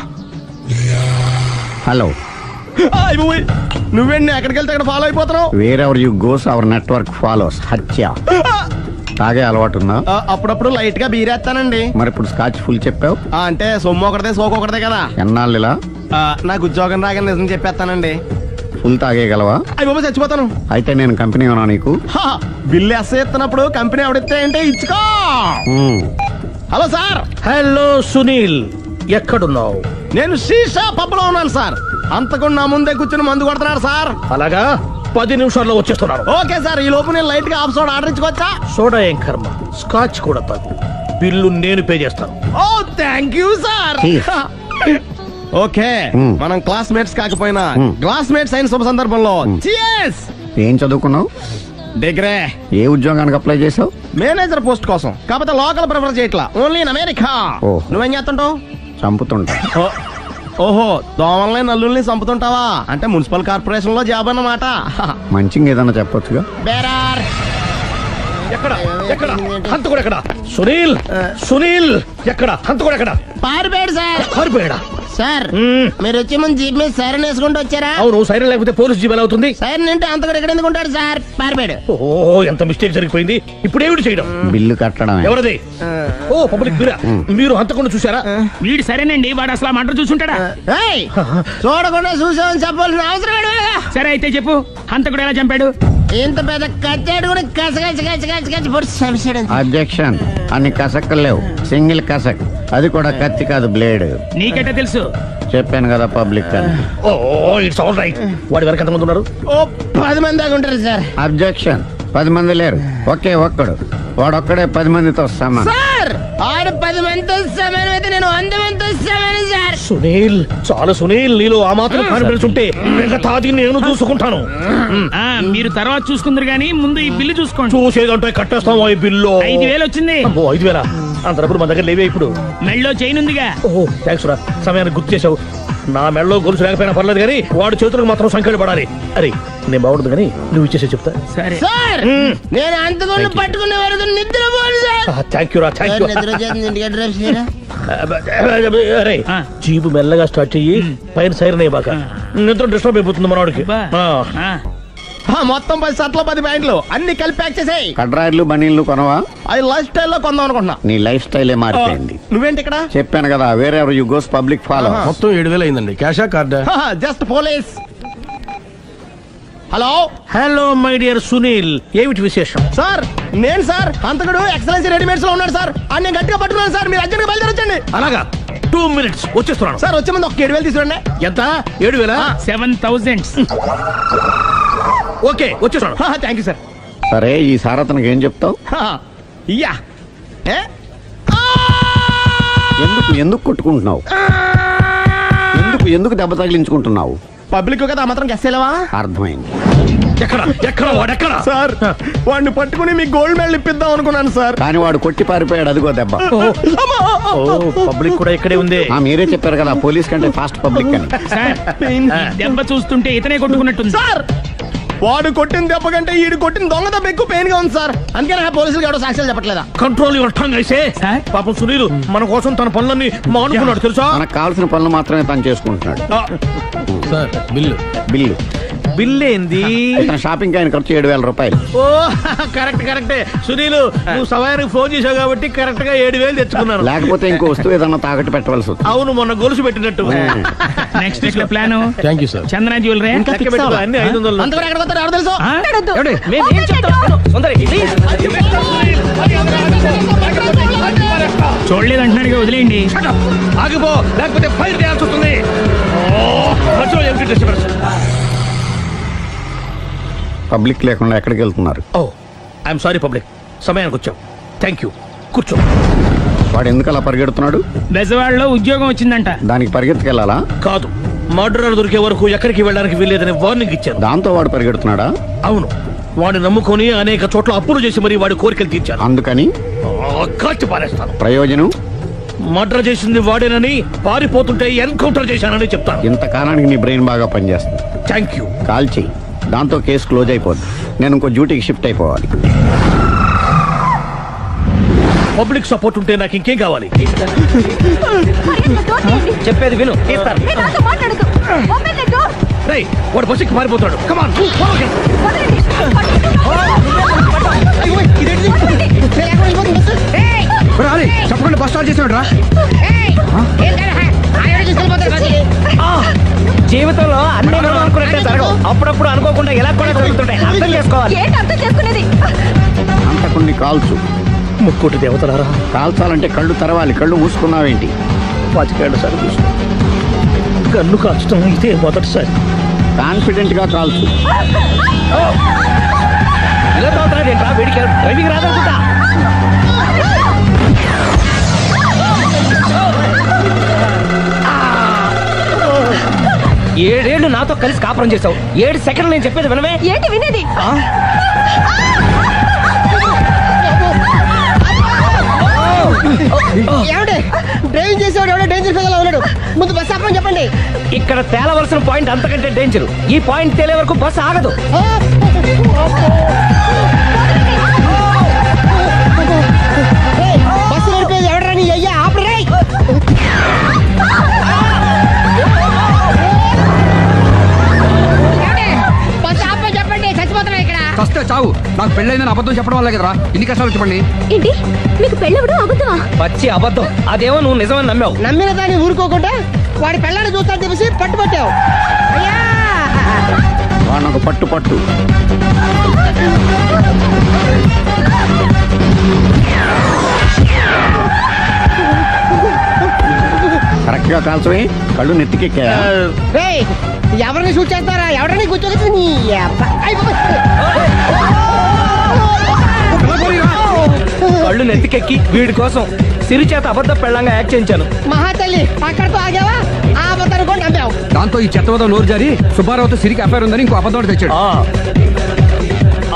హలో. నువ్వేండి ఎక్కడికి వెళ్తే అక్కడ ఫాలో అయిపోతున్నావు? Wherever you goes our network follows. హత్య. తాగే అలవాటు ఉందా? అప్పుడప్పుడు లైట్ గా బీరేస్తానండి. మరి ఇప్పుడు స్కాచ్ ఫుల్ చెప్పావు అంటే సొమ్ము ఒకటిదే సోకు ఒకటిదే కదా. ఎన్నాళ్ళు ఇలా? నాకు ఉద్యోగం రాగానే నిజం చెప్పేస్తానండి. ఫుల్ తాగేయగలవా? అయ్యి బాబు చచ్చిపోతాను. అయితే నేను కంపెనీ ఉన్నా నీకు? బిల్లు ఎస్ ఎత్తినప్పుడు కంపెనీ ఎవడితే అంటే ఇచ్చుకో. Hello sir. హలో సునీల్, ఎక్కడున్నావు? నేను శీషా పబ్ లో ఉన్నాను సార్. అంతకుండా నా ముందే కూర్చుని మందు కొడుతున్నాడు సార్. అలాగా, 10 నిమిషాల్లో వచ్చేస్తున్నాను. Okay sir. ఈ లోపు నేను లైట్ గా హాఫ్ సోడా ఆర్డర్ ఇచ్చుకోవచ్చా? సోడా ఏం కర్మ, స్కాచ్ కూడా తాగు. బిల్లు నేను పే చేస్తాను. ఓ థ్యాంక్ యూ సార్. ఓకే, మనం క్లాస్మేట్స్ కాకపోయినా క్లాస్మేట్స్ అయిన శుభ సందర్భంలో cheers. ఏం చదువుకున్నావు? డిగ్రీ. ఏ ఉద్యోగానికి అప్లై చేసావు? మేనేజర్ పోస్ట్ కోసం. కాకపోతే లోకల్ ప్రిఫర్ చేయట్లా, ఓన్లీ ఇన్ అమెరికా. నువ్వేం చేస్తుంటావు? చంపుతుంటా. ఓహో, దోమల్ని నల్లుల్ని చంపుతుంటావా? అంటే మున్సిపల్ కార్పొరేషన్ లో జాబ్ అన్నమాట. మంచిగా ఏదన్నా చెప్పొచ్చుగా. బేరార్. ఎక్కడ ఎక్కడ హంతకుడు ఎక్కడ? సునీల్, సునీల్ ఎక్కడ? హంతకుడు ఎక్కడ? పారిపోయాడు సార్. పారిపోయాడా? సార్ మీరు వచ్చే ముందు జీప్ మీద సైరన్ వేసుకుంటూ వచ్చారా? అవును, సైరన్ లేకపోతే పోలీస్ జీప్ ఎలా అవుతుంది? సైరన్ అంటే అంతకుడు ఎక్కడ ఎందుకు ఉంటాడు సార్? పారిపోయాడు. ఓ, ఎంత మిస్టేక్ జరిగిపోయింది. ఇప్పుడు ఏమిటి చేయడం? బిల్లు కట్టడం. ఎవరిది? ఓ, పబ్లిక్ బిల్లా. మీరు హంతకుండా చూసారా? వీడు సరేనండి, వాడు అసలు మంట చూసుంటాడా? చూడకుండా చూసామని చెప్పాల్సిన అవసరం లేదు. సరే అయితే చెప్పు, హంతకుడు ఎలా చంపాడు? ఇంత పెద్ద కచ్చాడు కూడా కస. అబ్జెక్షన్. అన్ని కసక్కలు లేవు, సింగిల్ కసక్. అది కూడా కత్తి కాదు, బ్లేడ్. నీకెట్టా తెలుసు? చెప్పాను కదా పబ్లిక్ అని. ఓ, ఇట్స్ ఆల్ రైట్. వాడి వరకు ఎంతమంది ఉన్నారు? ఓ 10 మంది దాకా ఉంటారు సార్. అబ్జెక్షన్. 10 మంది లేరు, ఒకే ఒక్కడు. వాడొక్కడే 10 మందితో సమానం. సార్ ఆడు 10 మందితో సమానం అయితే నేను 100 మందితో సమానం సార్. సునీల్, చాలా సునీల్, నీలో ఆ మాత్రం కాన్ఫిడెన్స్ ఉంటే తాది నేను చూసుకుంటాను. మీరు తర్వాత చూసుకుందరు గానీ ముందు ఈ బిల్లు చూసుకోండి. చూసేదంటే కట్టేస్తాం. ఈ బిల్లు 5,000 వచ్చింది. 5,000? అంత డబ్బులు మన దగ్గర లేవే ఇప్పుడు. మెళ్ళో చైన్ ఉందిగా. ఓహో, థ్యాంక్స్ రా, సమయానికి గుర్తు చేసావు. నా మెళ్ళలో గొలుసు లేకపోయినా పర్లేదు కానీ వాడు చేతులకు మాత్రం సంఖ్యలు పడాలి. అరే, నేను బాగుండదు కానీ నువ్వు ఇచ్చేసే చెప్తా. సరే సార్. నేను అంతకుండా పట్టుకునే వరకు నిద్రపోను సార్. థ్యాంక్ యూ రా, థ్యాంక్ యూ. అరే, జీబు మెల్లగా స్టార్ట్ చెయ్యి, పైన సైరన్ అయ్యి బాగా. నిద్ర డిస్టర్బ్ అయిపోతుంది మనవాడికి. మొత్తం 10 షర్ట్లు 10 ప్యాంట్లు అన్ని కలిపి ప్యాక్ చేసేయ్. కడ్రాయిలు బనీళ్లు కొనవా? అది లైఫ్ స్టైల్లో కొందాం అనుకుంటున్నా. నీ లైఫ్ స్టైలే మారిపోయింది. నువ్వేంటి ఇక్కడ? చెప్పాను కదా, వేరే ఎవరు యు గోస్ పబ్లిక్ ఫాలో. మొత్తం 7,000 అయిందండి. క్యాషా కార్డా? Just police. Hello hello my dear Sunil, ఏమిటి విశేషం? సార్ నేను సార్ అంతకుడు ఎక్సలెన్సీ రెడీమేడ్స్ లో ఉన్నాడు సార్. అని నేను గట్టిగా పట్టుకున్నాను సార్. మీరు అర్జెంట్గా బయలుదేరొచ్చండి. అలాగా 2 minutes వచ్చేస్తున్నాను సార్. వచ్చే ముందు ఒక 7,000 తీసుకురండి. ఎంత? 7,000? 7,000. ఓకే వచ్చేస్తున్నాను. Thank you sir. సరే ఈసారి అతనికి ఏం చెప్తావు? యా ఎందుకు కొట్టుకుంటున్నావు? ఎందుకు దెబ్బ తగిలించుకుంటున్నావు? పబ్లిక్ కదా మాత్రం గెస్సేలేవా? అర్థమైంది. ఎక్కడ సార్? వాడిని పట్టుకుని మీకు గోల్డ్ మెడల్ ఇప్పిద్దాం అనుకున్నాను సార్. కానీ వాడు కొట్టి పారిపోయాడు. అదిగో దెబ్బ. పబ్లిక్ కూడా ఇక్కడే ఉంది. మీరే చెప్పారు కదా పోలీస్ కంటే ఫాస్ట్ పబ్లిక్ అని. దెబ్బ చూస్తుంటే ఇతనే కొట్టుకున్నట్టుంది సార్. వాడు కొట్టిన దెబ్బ కంటే ఈడు కొట్టిన దొంగ దెబ్బ ఎక్కువ పెయిన్ గా ఉంది సార్. అందుకని పోలీసులు ఎవడో సాక్ష్యాలు చెప్పట్లేదా? కంట్రోల్ యువర్ టంగ్ అయితే. పాపం సునీల్ మన కోసం తన పనులన్నీ మానుకున్నాడు తెలుసా? మనకు కావాల్సిన పనులు మాత్రమే తను చేసుకుంటున్నాడు. సార్ బిల్లు బిల్లు ఏంది? షాపింగ్ ఆయన ఖర్చు 7,000 రూపాయలు. ఓ కరెక్టే సునీల్, నువ్వు సమయానికి ఫోన్ చేసావు కాబట్టి కరెక్ట్ గా 7,000 తెచ్చుకున్నాను. లేకపోతే ఇంకో వస్తువు ఏదన్నా తాకట్టు పెట్టవలసి వస్తుంది. అవును, మొన్న గొలుసు పెట్టినట్టు. Next week plan thank you sir. Chandana jewellery అన్ని 500. అంతవరకు ఎక్కడ పోతారు ఎవరు తెలుసు? చూడలేదు అంటున్నాడు, వదిలేయండి. ఆగిపో, లేకపోతే ఫైర్ చేయాల్సి వస్తుంది. పబ్లిక్ లేకుండా ఎక్కడికి వెళ్తున్నారు? ఐఎమ్ సారీ పబ్లిక్, సమయానికి వచ్చాం. Thank you. కూర్చో. వాడు ఎందుకు అలా పరిగెడుతున్నాడు? బెజవాడలో ఉద్యోగం వచ్చిందంట. దానికి పరిగెత్తుకెళ్ళాలా? కాదు, మర్డర్ దొరికే వరకు ఎక్కడికి వెళ్ళడానికి వీల్లేదని వార్నింగ్ ఇచ్చాను. దాంతో వాడు పరిగెడుతున్నాడా? అవును, వాడిని నమ్ముకొని అనేక చోట్ల అప్పులు చేసి మరి వాడి కోరికలు తీర్చాను. అందుకని కాల్చి పారేస్తాను. ప్రయోజనం? మర్డర్ చేసింది వాడేనని, పారిపోతుంటే ఎన్కౌంటర్ చేశానని చెప్తాను. ఇంతకాలానికి నీ బ్రెయిన్ బాగా పనిచేస్తుంది. Thank you. కాల్ చెయ్యి, దాంతో కేసు క్లోజ్ అయిపోద్ది. నేను ఇంకో డ్యూటీకి షిఫ్ట్ అయిపోవాలి. పబ్లిక్ సపోర్ట్ ఉంటే నాకు ఇంకేం కావాలి? చెప్పేది విను. వాడు బస్సుకి మారిపోతాడు. కమాన్ చెప్పకుండా బస్ స్టార్ట్ చేసాడు రా. జీవితంలో అన్ని మనం అనుకున్నట్టే జరగవు. అప్పుడప్పుడు అనుకోకుండా ఎలా కూడా జరుగుతుంటాయి. అర్థం చేసుకోవాలి. అంతకుని కాల్చు. ముక్కోటి దేవతలారా, కాల్చాలంటే కళ్ళు తెరవాలి. కళ్ళు మూసుకున్నావేంటి? 25 సార్లు చూసిన కన్ను కాల్చడం ఇదే మొదటిసారి. కాన్ఫిడెంట్ గా కాల్చు. ఇలా తోతాడేంట్రా? వీడికి డ్రైవింగ్ రాదనుకుంటా. 7 ఏళ్ళు నాతో కలిసి కాపురం చేసావు. 7 సెకండ్లు నేను చెప్పేది వినవే. ఏంటి వినేది? డ్రైవింగ్ చేసేవాడు ఎవడో డేంజర్ ఫీల్ ఉన్నాడు. ముందు బస్ ఆపమని చెప్పండి. ఇక్కడ తేలవలసిన పాయింట్ అంతకంటే డేంజర్. ఈ పాయింట్ తేలే వరకు బస్ ఆగదు. బస్సు నడిపేది ఎవడని అయ్యా ఆపరే. బస్ ఆపమని చెప్పండి. చచ్చిపోతున్నా ఇక్కడ. వస్తే చావు. నాకు పెళ్ళైందని అబద్ధం చెప్పడం వల్ల కదరా ఇన్ని కష్టాలు చెప్పండి. ఏంటి మీకు పెళ్ళవడం అబద్ధమా? పచ్చి అబద్ధం. అదేమో నువ్వు నిజమని నమ్మావు. నమ్మిన దాన్ని ఊరుకోకుండా వాడి పెళ్ళాన్ని చూస్తాను తెలిసి పట్టుపట్టావు. వాడు పట్టు కరెక్ట్ గా కాల్చవే. కళ్ళు నెత్తికెక్కా. ఎవరిని షూట్ చేస్తారా? ఎవరిని కూర్చోవచ్చు. కళ్ళు నెత్తికెక్కి వీడి కోసం సిరి చేత అబద్ధ పెళ్ళంగా యాక్ట్ చేయించాను. మహాతల్లి అక్కడితో ఆగావా? ఆ అబద్ధాన్ని కూడా నమ్మావు. దాంతో ఈ చెత్తవతో నోరు జారి సుబ్బారావుతో సిరికి అఫైర్ ఉందని ఇంకో అబద్ధం తెచ్చాడు.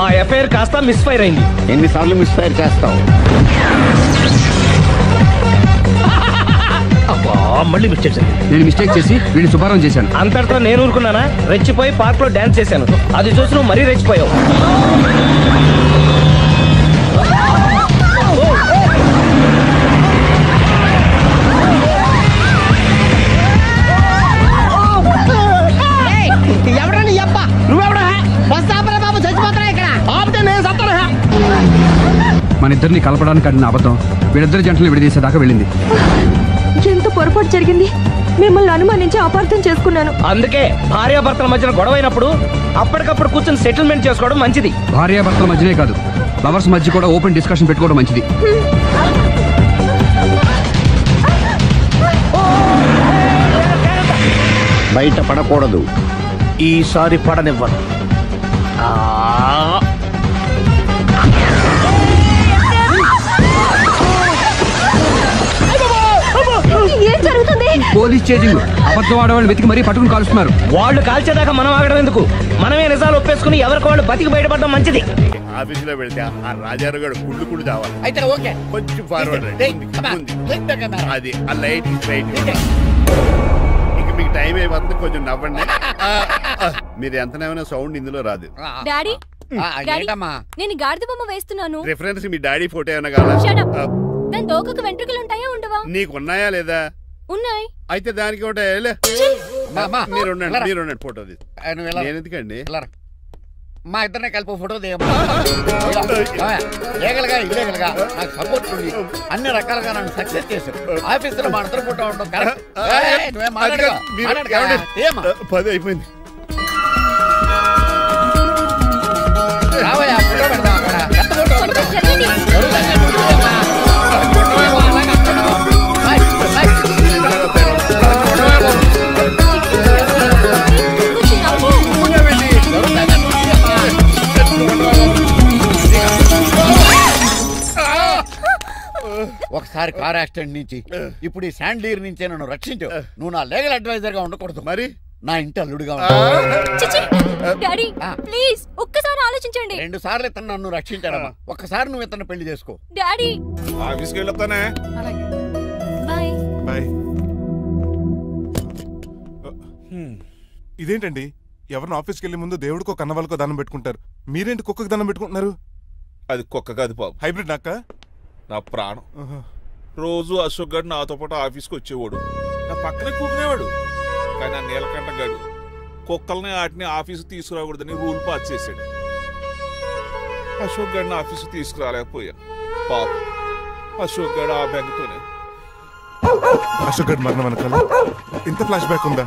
ఆ ఎఫ్ఐఆర్ కాస్త మిస్ఫైర్ అయింది. ఎన్నిసార్లు మిస్ఫైర్ చేస్తావు? మళ్ళీ మిస్టేక్ చేశాను. నేను మిస్టేక్ చేసి వీడిని సుబ్బారావు చేశాను. అంతటితో నేను ఊరుకున్నానా? రెచ్చిపోయి పార్క్ లో డాన్స్ చేశాను. అది చూసి నువ్వు మరీ రెచ్చిపోయావు. ఎవడని అబ్బా? నువ్వెవడా? బస్ ఆపరా బాబు, చచ్చిపోతారా ఇక్కడ. ఆపితే నేను సత్తానా? మన ఇద్దరిని కలపడానికి ఆడిన అబద్ధం వీళ్ళిద్దరి జంటలు విడదీసేదాకా వెళ్ళింది. ఎంత పొరపాటు జరిగింది. మిమ్మల్ని అనుమానించి అపార్థం చేసుకున్నాను. అందుకే భార్యాభర్తల మధ్యన గొడవైనప్పుడు అప్పటికప్పుడు కూర్చొని సెటిల్మెంట్ చేసుకోవడం మంచిది. భార్యాభర్తల మధ్యనే కాదు, లవర్స్ మధ్య కూడా ఓపెన్ డిస్కషన్ పెట్టుకోవడం మంచిది. బయట పడకూడదు. ఈసారి పడనివ్వను. ఏం జరుగుతుంది? Police chasing. అబద్ధం ఆడవాళ్ళు వెతికి మరీ పట్టుకుని కాలుస్తున్నారు. వాళ్ళు కాల్చేదాకా మనం ఆగడం ఎందుకు? మనమే నిజాలు ఒప్పేసుకుని ఎవరికి వాళ్ళు బతికి బయటపడడం మంచిది. ఆఫీసులో వెళ్తే ఆ రాజారావు గారు కుళ్ళు చావాలి. అయితే ఓకే, కొంచెం ఫార్వర్డ్ అది ఆ లైట్ రైట్. ఇక మీకు టైం అయిపోతుంది, కొంచెం నవ్వండి. మీరు ఎంతనేమైనా సౌండ్ ఇందులో రాదు. డాడీ, నేను గాడిద బొమ్మ వేస్తున్నాను. రిఫరెన్స్ మీ డాడీ ఫోటో ఏమైనా కావాలా? దాని దోకకు వెంట్రుకలు ఉంటాయా ఉండవా? నీకు ఉన్నాయా లేదా? ఉన్నాయి. అయితే దానికి ఒకటే మీరు ఉండండి ఫోటో నేను ఎందుకండి. మా ఇద్దరినే కలిపి ఫోటో లీగల్గా ఇల్లీగల్గా నాకు సపోర్ట్ ఉంది. అన్ని రకాలుగా నన్ను సక్సెస్ చేశారు. ఆఫీసులో మా ఇద్దరు ఫోటో ఉండడం కరెక్ట్. 10 అయిపోయింది. రావయ్యా ఫోటో పెడదాం అక్కడ. ఒకసారి కార్ యాక్సిడెంట్ నుంచి ఇప్పుడు ఈ శాండీర్ నుంచే నన్ను రక్షించావు. నువ్వు నా లీగల్ అడ్వైజర్ గా ఉండకూడదు, మరి నా ఇంటి అల్లుడుగా డాడీ ప్లీజ్ ఒక్కసారి ఆలోచించండి. 2 సార్లు ఇతను నన్ను రక్షించాడమ్మా. ఒక్కసారి నువ్వు ఇతను పెళ్లి చేసుకో. డాడీ ఆఫీస్కి వెళ్ళొస్తానే. Bye bye. ఇదేంటండి, ఎవరిని ఆఫీస్కి వెళ్ళే ముందు దేవుడికో కన్నవాళ్ళకో దండం పెట్టుకుంటారు, మీరేంటి కుక్కకి దండం పెట్టుకుంటున్నారు? అది కుక్క కాదు బాబు, హైబ్రిడ్ నక్క. నా ప్రాణం. రోజు అశోక్ గారు నాతో పాటు ఆఫీస్కి వచ్చేవాడు, నా పక్కనే కూకునేవాడు. కానీ ఆ నీలకంఠ గాడు కుక్కల్ని వాటిని ఆఫీసు తీసుకురాకూడదని రూల్ పాస్ చేశాడు. అశోక్ గారిని ఆఫీసు తీసుకురాలేకపోయాను. పాప అశోక్ గారు ఆ బ్యాంకుతోనే. అశోక్ గారు మరణం వెనకాల ఇంత ఫ్లాష్ బ్యాక్ ఉందా?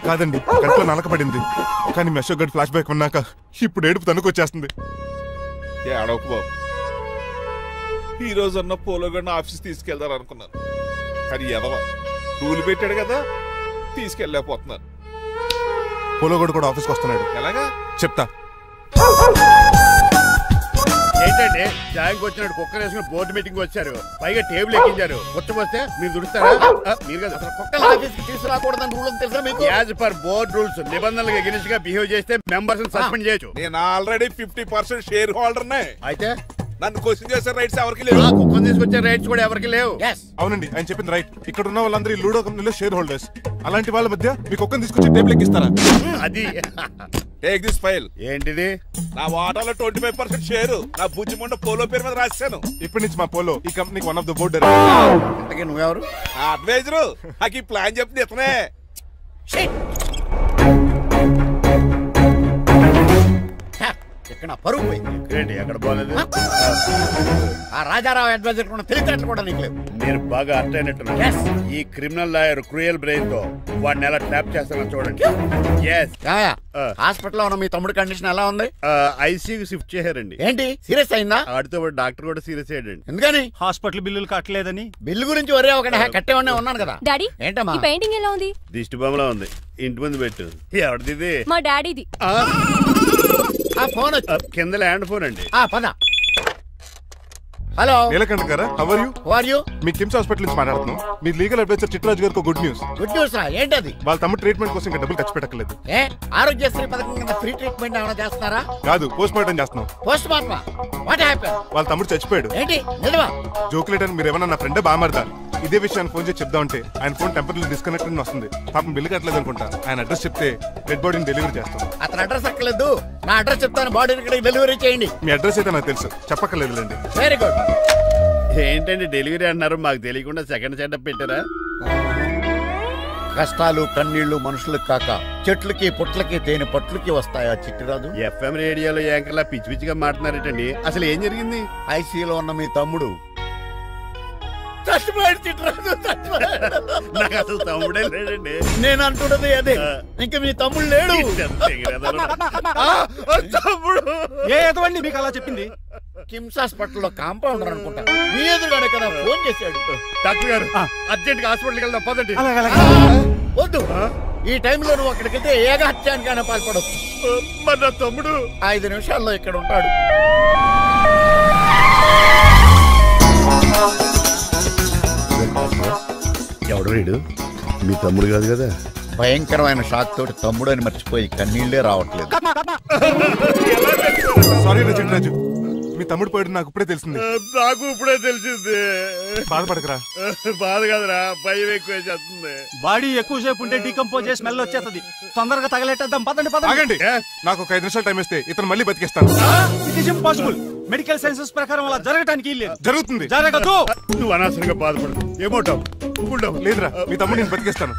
కాదండి, కంట్లో నలకబడింది. కానీ మీ అశోక్ గారి ఫ్లాష్ బ్యాక్ ఉన్నాక ఇప్పుడు ఏడుపు తనుకు వచ్చేస్తుంది. ఏడవకు బాబు, ఈ రోజు అన్న పోలో గడిని ఆఫీస్ తీసుకెళ్దారు అనుకున్నాను. కానీ ఎదవా రూల్ పెట్టాడు కదా, తీసుకెళ్ళలేకపోతున్నాను. పోలోగడు కూడా ఆఫీస్కి వస్తున్నాడు. ఎలాగా చెప్తా. ఏంటండి జాయింగ్ వచ్చినట్టు కుక్కర్ వేసుకుని బోర్డు మీటింగ్ వచ్చారు, పైగా టేబుల్ ఎక్కించారు. వస్తే మీరు దుడుస్తారా? మీరు కదా కుక్కల ఆఫీస్కి తీసుకురాకూడదని రూల్ తెలుసా మీకు? యాజ్ పర్ బోర్డ్ రూల్స్ నిబంధనలకు ఎగనిస్ట్ గా బిహేవ్ చేస్తే మెంబర్స్ సస్పెండ్ చేయొచ్చు. నేను ఆల్రెడీ 50% షేర్ హోల్డర్ నే. అయితే నన్ను క్వశ్చన్ చేసే రైట్స్ ఎవరికి లేవు. కుక్కను తీసుకొచ్చే రైట్స్ కూడా ఎవరికి లేవు. అవునండి, ఆయన చెప్పింది రైట్. ఇక్కడ ఉన్న వాళ్ళందరూ లూడో కంపెనీలో షేర్ హోల్డర్స్. అలాంటి వాళ్ళ మధ్య మీ కుక్కను తీసుకొచ్చి టేబుల్ ఎక్కిస్తారా? అది టేక్ దిస్ ఫైల్. ఏంటిది? నా వాటాలో 25% షేరు నా బుజ్జిమండ పోలో పేరు మీద రాశాను. ఇప్పటి నుంచి మా పోలో ఈ కంపెనీకి one of the board director. నువ్వెవరు? అడ్వైజరు. నాకు ఈ ప్లాన్ చెప్పింది ఇతనే. ఇక్కడ పరుగు పోయింది. ఎక్కడ బాగాలేదు. ఆ రాజారావు అడ్వైజర్ కూడా తెలియటట్లు కూడా నీకు లేవు. నేను బాగా అర్థ అయినట్టున్నా. ఈ క్రిమినల్ లాయర్ క్రూయల్ బ్రెయిన్ తో వాడిని ఎలా ట్రాప్ చేస్తానో చూడండి. హాస్పిటల్లో ఉన్న మీ తమ్ముడి కండిషన్ ఎలా ఉంది? ఐసీయూకి షిఫ్ట్ చేశారండి. ఏంటి సీరియస్ అయిందా? ఆడితో డాక్టర్ కూడా సీరియస్ అయ్యాడండి. ఎందుకని? హాస్పిటల్ బిల్లులు కట్టలేదని. బిల్లు గురించి ఒరే ఒకటి కట్టేవాడినే ఉన్నాను కదా. డాడీ ఏంటమ్మా ఈ పెయింటింగ్ ఎలా ఉంది? దిష్టి బొమ్మలా ఉంది. ఇంటి ముందు పెట్టు. ఎవరిది? మా డాడీది. ఆ ఫోన్ కింద ల్యాండ్ ఫోన్ అండి. పద. హలో నీలకంఠ గారా, how are you? How are you? మీ కిమ్స్ హాస్పిటల్ నుంచి మాట్లాడుతున్నాం. మీ లీగల్ అడ్వైజర్ చిట్రాజు గారికి గుడ్ న్యూస్. గుడ్ న్యూస్ రా, ఏంటది? వాళ్ళ తమ్ముడు ట్రీట్మెంట్ కోసం ఇంకా డబ్బులు ఖర్చు పెట్టలేదు. ఆరోగ్యశ్రీ పథకం కింద ఫ్రీ ట్రీట్మెంట్ ఏమైనా చేస్తారా? కాదు, పోస్ట్ మార్టం చేస్తున్నాం. పోస్ట్ మార్టమా? What happen? వాళ్ళ తమ్ముడు చచ్చిపోయాడు. ఏంటి నిజమా? జోకులేటర్ మీరు ఏమన్నా నా ఫ్రెండ్ బామర్దా. ఇదే విషయాన్ని ఫోన్ చేసి చెప్దామంటే ఆయన ఫోన్ టెంపరీ డిస్కనెక్ట్ అని వస్తుంది. పాపం బిల్లు కట్టలేదు అనుకుంటా. ఆయన అడ్రస్ చెప్తే డెడ్ బాడీని డెలివరీ చేస్తాం. అతను అడ్రస్ అక్కర్లేదు, నా అడ్రస్ చెప్తాను, బాడీని ఇక్కడ డెలివరీ చేయండి. మీ అడ్రస్ అయితే నాకు తెలుసు, చెప్పక్కర్లేదులేండి. Very good. ఏంటండి డెలివరీ అన్నారు, మాకు తెలియకుండా సెకండ్ సెటప్ పెట్టారా? కష్టాలు కన్నీళ్లు మనుషులకు కాక చెట్లకి పుట్లకి తేనె పట్లకి వస్తాయా చిట్టిరాజు? ఎఫ్ఎం రేడియోలో యాంకర్లా పిచ్చి పిచ్చిగా మాట్లాడారేటండి. అసలు ఏం జరిగింది? ఐసీలో ఉన్న మీ తమ్ముడు చచ్చిపోయాడు చిట్రాజు, చచ్చిపోయాడు. నాకు అసలు తమ్ముడే లేడండి. నేను అంటున్నది అదే, ఇంకా మీ తమ్ముడు లేడు. తమ్ముడు ఏ ఎదవండి మీకు అలా చెప్పింది? కిమ్స్ హాస్పిటల్లో కాంపౌండర్ అనుకుంటా, మీ ఎదురుగానే కదా ఫోన్ చేశాడు. డాక్టర్ గారు అర్జెంట్ గా హాస్పిటల్కి వెళ్దాం పదండి. వద్దు, ఈ టైంలో నువ్వు అక్కడికైతే ఏక హత్యానికైనా పాల్పడవచ్చు. మరి నా తమ్ముడు 5 నిమిషాల్లో ఇక్కడ ఉంటాడు. ఎవడు వీడు? మీ తమ్ముడు కాదు కదా? భయంకరమైన షాక్ తోటి తమ్ముడు అని మర్చిపోయి కన్నీళ్లే రావట్లేదు. సారీ చిట్రాజు, మీ తమ్ముడు పోయాడు నాకు ఇప్పుడే తెలిసింది. నాకు ఇప్పుడే తెలిసింది. బాధపడకరా. బాధ కాదురా, భయం ఎక్కువ చేస్తుంది. బాడీ ఎక్కువసేపు ఉంటే డీకంపోజ్ చేసి స్మెల్ వచ్చేస్తుంది. తొందరగా తగలెట్టేద్దాం, పదండి పదండి. ఆగండి, నాకు ఒక 5 నిమిషాలు టైం ఇస్తే ఇతను మళ్ళీ బతికేస్తాను. It is impossible. Medical sciences ప్రకారం అలా జరగటానికి లేదు. జరుగుతుంది. జరగదు. నువ్వు అనవసరంగా బాధపడదు. ఏమోటావు? లేదురా, మీ తమ్ముడు నేను బతికేస్తాను.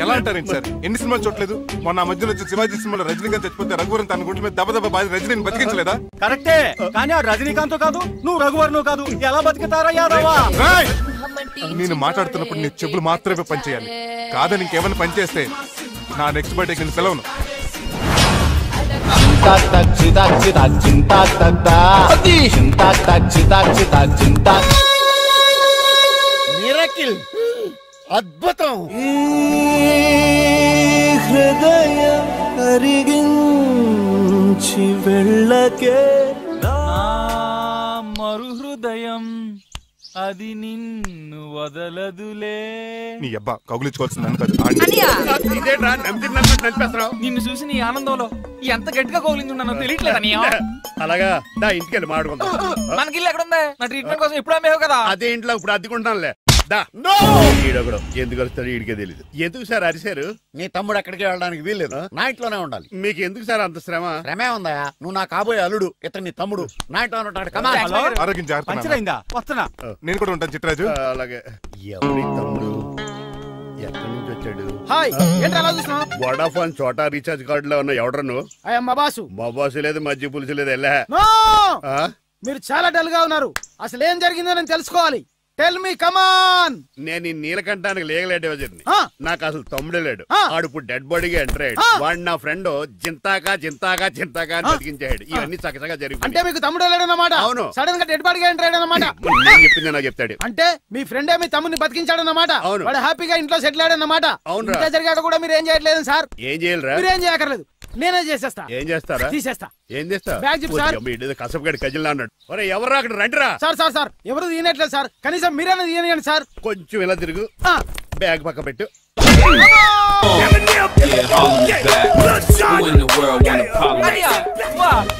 ఎలా అంటారేంటి సార్? ఎన్ని సినిమాలు చూడలేదు? మొన్న మధ్యలో వచ్చి శివాజీ సినిమాలో రజనీకాంత్ చచ్చిపోతే రఘువరన్ తన గుండె మీద దెబ్బ బాధ రజనీని బతికించలేదా? కరెక్టే, కానీ ఆ రజనీకాంత్ కాదు, నువ్వు రఘువర్ను కాదు. ఎలా బతుకుతారా యాదవా? నేను మాట్లాడుతున్నప్పుడు నీ చెప్పులు మాత్రమే పనిచేయాలి. కాదని ఇంకేమైనా పనిచేస్తే నా నెక్స్ట్ బర్త్డేకి నేను సెలవును. మిరకిల్, అద్భుతం. హృదయం కరిగించి వెళ్ళకే మరు హృదయం అది నిన్ను వదలదులే. నీ అబ్బా కౌగులించుకోవాల్సింది నన్ను కాదు. నిన్ను చూసి నీ ఆనందంలో ఎంత గట్టిగా కౌగులించున్నానో తెలియట్లేదు. అలాగా దా ఇంటికి వెళ్ళి మాడుకుందాం. మనకి ఇల్లు ఎక్కడ ఉంది? నా ట్రీట్మెంట్ కోసం ఎప్పుడు అమ్మేవు కదా. అదే ఇంట్లో ఇప్పుడు అద్దెకుంటానులే. ఈడొకడు ఎందుకు వస్తాడు ఈడికే తెలీదు. ఎందుకు సార్ అరిశారు? నీ తమ్ముడు ఎక్కడికి వెళ్ళడానికి వీల్లేదు, నా ఇంట్లోనే ఉండాలి. మీకు ఎందుకు సార్ అంత శ్రమ? శ్రమే ఉందా? నువ్వు నా కాబోయే అల్లుడు, ఇతను నీ తమ్ముడు, నా ఇంట్లో ఉంటాడు. ఆరోగ్యం జాగ్రత్త. వస్తున్నా. నేను కూడా ఉంటాను చిట్రాజు. అలాగే. ఎవరి తమ్ముడు? ఎక్కడి నుంచి వచ్చాడు? హాయ్, ఏంటి అలా చూస్తున్నావు? వడాఫోన్ చోటా రీఛార్జ్ కార్డు లో ఉన్న ఎవడరు నువ్వు? మా బాసు. మా బాసు లేదు, మధ్య పులుసు లేదు. వెళ్ళా. మీరు చాలా డల్ గా ఉన్నారు. అసలు ఏం జరిగిందో నేను తెలుసుకోవాలి. టెల్ మీ, కమాన్. నేను ఈ నీలకంఠానికి లేగలేటే వచ్చేది. నాకు అసలు తమ్ముడే లేడు. ఆడు ఇప్పుడు డెడ్ బాడీగా ఎంటర్ అయ్యాడు. వాడు నా ఫ్రెండ్ జింతాకా జింతాకా జింతాకా అని బతికించాడు. ఇవన్నీ చక్కగా జరిగింది. అంటే మీకు తమ్ముడే లేడన్నమాట? అవును. సడన్ గా డెడ్ బాడీగా ఎంటర్ అయ్యాడన్నమాట. నేను చెప్పింది నాకు చెప్తాడు. అంటే మీ ఫ్రెండే మీ తమ్ముని బతికించాడన్నమాట. అవును. వాడు హ్యాపీగా ఇంట్లో సెటిల్ అయ్యాడన్నమాట. అవును. ఇంత జరిగాక కూడా మీరు ఏం చేయట్లేదు సార్. ఏం చేయాలరా? మీరేం చేయక్కర్లేదు, నేనే చేసేస్తా. ఏం చేస్తారా? తీసేస్తా. ఏం చేస్తా? బ్యాగ్ చెప్పు సార్. కసపగడి కజిల్లా అన్నాడు. ఒరే ఎవరు అక్కడ రండిరా. సార్ సార్ సార్, ఎవరు తీయనట్లేదు సార్. కనీసం మీరైనా తీయనియండి సార్. కొంచెం ఇలా తిరుగు, బ్యాగ్ పక్క పెట్టు.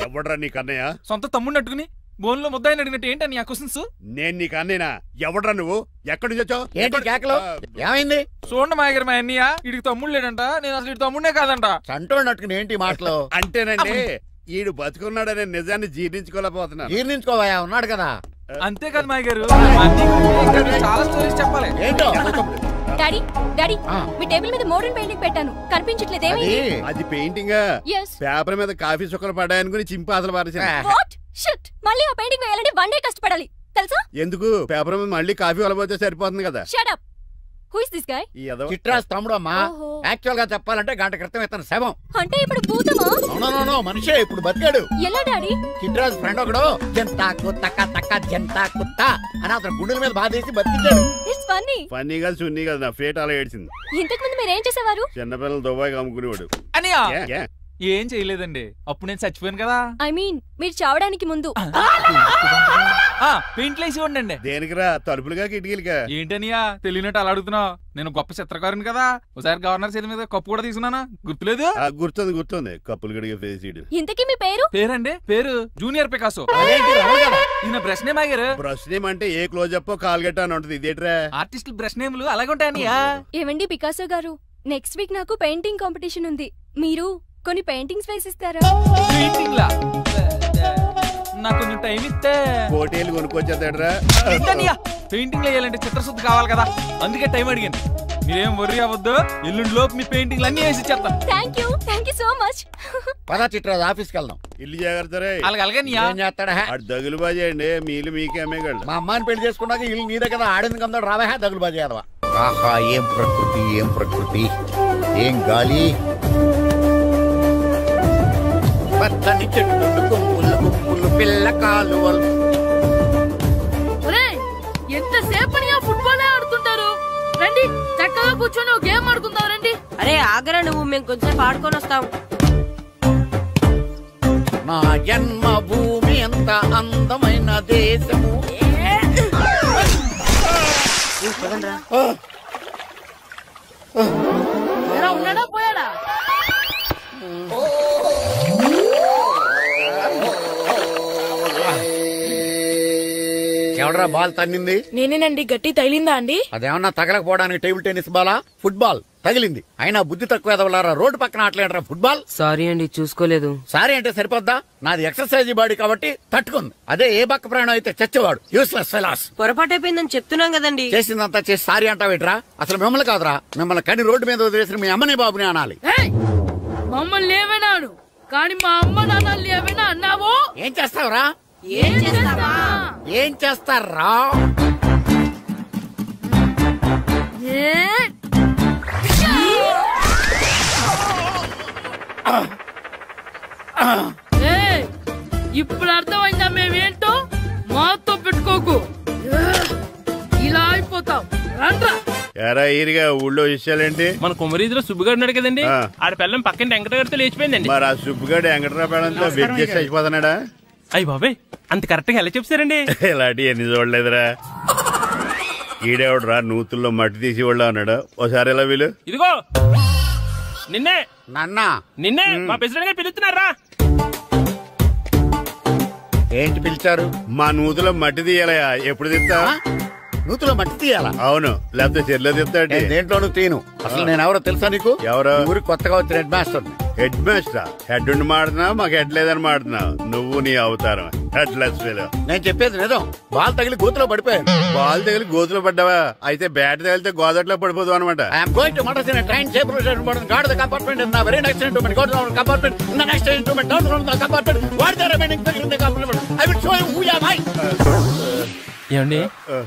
ఎవడరా నీ కన్నయ్య? సొంత తమ్ముడిని అట్టుకుని బోన్ లో ముద్దాయిని అడిగినట్టు ఏంటని ఆ క్వశ్చన్స్? నేను నీ కన్నయ్యనా? ఎవడరా నువ్వు? ఎక్కడి నుంచి వచ్చావు? ఏంటి కేకలు? ఏమైంది? చూడండి మాయగారు, మా అన్నయ్య వీడికి తమ్ముడు లేడంట. నేను అసలు ఇటు తమ్ముడే కాదంట. చంటోడినట్టుకుని ఏంటి మాటలు? అంటేనండి ఈడు బతుకున్నాడనే నిజాన్ని జీర్ణించుకోలేకపోతున్నా. జీర్ణించుకోవా, ఉన్నాడు కదా. అంతేకాదు మాయగారు, చాలా స్టోరీస్ చెప్పాలి. ఏంటో? డాడీ డాడీ, మీ టేబుల్ మీద మోడర్న్ పెయింటింగ్ పెట్టాను, కనిపించట్లేదేమి? అది పెయింటింగ్. పేపర్ మీద కాఫీ చుక్కలు పడ్డాయనుకుని చింపాసలు పారేసాను. వాట్ షిట్, మళ్ళీ ఆ పెయింటింగ్ వేయాలంటే 1 డే కష్టపడాలి తెలుసా? ఎందుకు? పేపర్ మీద మళ్ళీ కాఫీ వలపోతే సరిపోతుంది కదా. Shut up. Who is this guy? Chitraj తమ్ముడు అమ్మా. యాక్చువల్ గా చెప్పాలంటే గంట క్రితం ఇతను శవం. అంటే ఇప్పుడు భూతమా? నో మనిషే, ఇప్పుడు బతికాడు. ఎలా డాడీ? చిట్రాజ్ ఫ్రెండ్ ఒకడు జంతా కుత్తక తక్క జంతా కుత్త అని అతను గుండెల మీద బాధేసి బతికించాడు. It's funny. ఫన్నీ కాదు, సున్నీ కాదు, నా ఫేట్ అలా ఏడ్చింది. ఇంతకు ముందు మీరు ఏం చేసేవారు? చిన్నపిల్లలు దుబాయ్ అమ్ముకునేవాడు. అనియా ఏం చేయలేదండి, అప్పుడు నేను చచ్చిపోయాను కదా. ఐ మీన్ మీరు చావడానికి ముందు. పెయింట్లు వేసి ఉండండి. దేనికిరా? తలుపులుగా కిటికీలుగా? ఏంటనియా తెలియనట్టు అలా అడుగుతున్నావు? నేను గొప్ప చిత్రకారుని కదా. ఒకసారి గవర్నర్ చేతి మీద కప్పు కూడా తీసుకున్నానా? గుర్తులేదు? గుర్తుంది. కప్పులు గడిగే ఫేస్. ఇంతకీ మీ పేరు? పేరండి పేరు జూనియర్ పికాసో. ఈయన బ్రష్ నేమ్ ఆగారు. బ్రష్ నేమ్ అంటే ఏ క్లోజప్ కాల్గెట్ అని ఉంటది. ఇదేట్రా? ఆర్టిస్టులు బ్రష్ నేమ్లు అలాగే ఉంటాయనియా. ఏమండి పికాసో గారు, నెక్స్ట్ వీక్ నాకు పెయింటింగ్ కాంపిటీషన్ ఉంది. మీరు కొన్ని పెయింటింగ్స్ వేసిస్తారా? పెయింటింగ్ లా? నాకు కొంచెం టైం ఇస్తే కోటేలు కొనుక్కొచ్చేద్దాడ్రా. పెయింటింగ్ వేయాలంటే చిత్రశుద్ధి కావాలి కదా, అందుకే టైం అడిగాను. మీరేం వర్రీ అవ్వద్దు, ఎల్లుండి లోపు మీ పెయింటింగ్లు అన్ని వేసి ఇచ్చేస్తాను. Thank you so much. పదా చిట్రాజు ఆఫీస్కి వెళ్దాం. ఇల్లు జాగ్రత్త రే. అలాగే ఏం చేస్తాడా? దగులు బాజీ అండి, మీలు మీకే అమ్మేగాళ్ళు. మా అమ్మాయిని పెళ్లి చేసుకున్నాక ఇల్లు నీదే కదా, ఆడింది కదా రావా దగులు బాజీ అదవా. ఆహా ఏం ప్రకృతి, ఏం ప్రకృతి, ఏం గాలి, పచ్చని చెట్లు, గుంపులు గుంపులు పిల్ల కాలువలు. ఎంతసేపని ఫుట్బాల్ ఆడుతుంటారు, రండి చక్కగా కూర్చొని ఒక గేమ్ ఆడుకుందాం రండి. అరే ఆగరా నువ్వు, మేము కొంచెం ఆడుకొని వస్తాం. నా జన్మ భూమి ఎంత అందమైన దేశము. ఉన్నాడా పోయాడా? ఎవడరా బాల్ తన్నింది? నేనేనండి. గట్టి తగిలిందా అండి? అదేమన్నా తగలకపోవడానికి టేబుల్ టెన్నిస్ బాలా, ఫుట్బాల్ తగిలింది. అయినా బుద్ధి తక్కువ ఎదవలారా, రోడ్డు పక్కన ఆటలేడరా ఫుట్బాల్. సారీ అండి, చూసుకోలేదు. సారీ అంటే సరిపోద్దా? నాది ఎక్సర్సైజ్ బాడీ కాబట్టి తట్టుకుంది. అదే ఏ బక్క ప్రాణం అయితే చచ్చేవాడు. Useless fellas. పొరపాటు అయిపోయిందని చెప్తున్నాం కదండి. చేసిందంతా చేసి సారీ అంటావేట్రా? అసలు మిమ్మల్ని కాదురా, మిమ్మల్ని కని రోడ్డు మీద వదిలేసిన మీ అమ్మని బాబుని అనాలి. మమ్మల్ని ఏమైనాడు కానీ మా అమ్మ నాన్నల్ని ఏమైనా అన్నావో ఏం చేస్తావురా? ఏం చేస్తారా? ఇప్పుడు అర్థమైందా మేమేంటో? మాతో పెట్టుకోకు, ఇలా అయిపోతాం. రండ్రా. ఎరా ఈరిగా ఊళ్ళో విషయాలేంటి? మన కుమరీదిలో సుబ్బుగాడు ఉన్నాడు కదండి, ఆడ పిల్లం పక్కన వెంకటగారితో లేచిపోయిందండి. మరి ఆ సుబ్బుగాడు వెంకటరాపేడంతో వెజ్ అయిపోతున్నాడా? అయ్యి బాబాయ్, అంత కరెక్ట్ గా ఎలా చెప్తారండి? ఇలాంటి ఎన్ని చూడలేదురా. ఈడేవడరా నూతుల్లో మట్టి తీసి వాళ్ళు అన్నాడు. ఓసారి ఎలా వీలు? ఇదిగో నిన్నే నాన్న, నిన్నే మా ప్రెసిడెంట్ గారు పిలుస్తున్నారా? ఏంటి పిలిచారు? మా నూతులో మట్టి తీయాలయా. ఎప్పుడు తీస్తా? నూతులో మట్టి తీయాలా? అవును, లేకపోతే చెర్లో తీస్తాడు. దేంట్లోనూ తీను. అసలు నేను ఎవరో తెలుసా నీకు? ఎవరు? ఊరికి కొత్తగా వచ్చిన head master. Head master? Head ఉండి మాడుతున్నావు, మాకు హెడ్ లేదని మాడుతున్నావు. నువ్వు నీ అవతారం హెడ్ లెస్ ఫెలో. నేను చెప్పేది నిజం. బాల్ తగిలి గోతులో పడిపోయాను. బాల్ తగిలి గోతులో పడ్డావా? అయితే బ్యాట్ తగిలితే గోదట్లో పడిపోదు అనమాట. I'm going to motor train safe guard the compartment in the very next instrument. Go to the compartment in the next instrument. Down from the compartment. What the remaining thing in the compartment? I will show you who you are. ఏమండి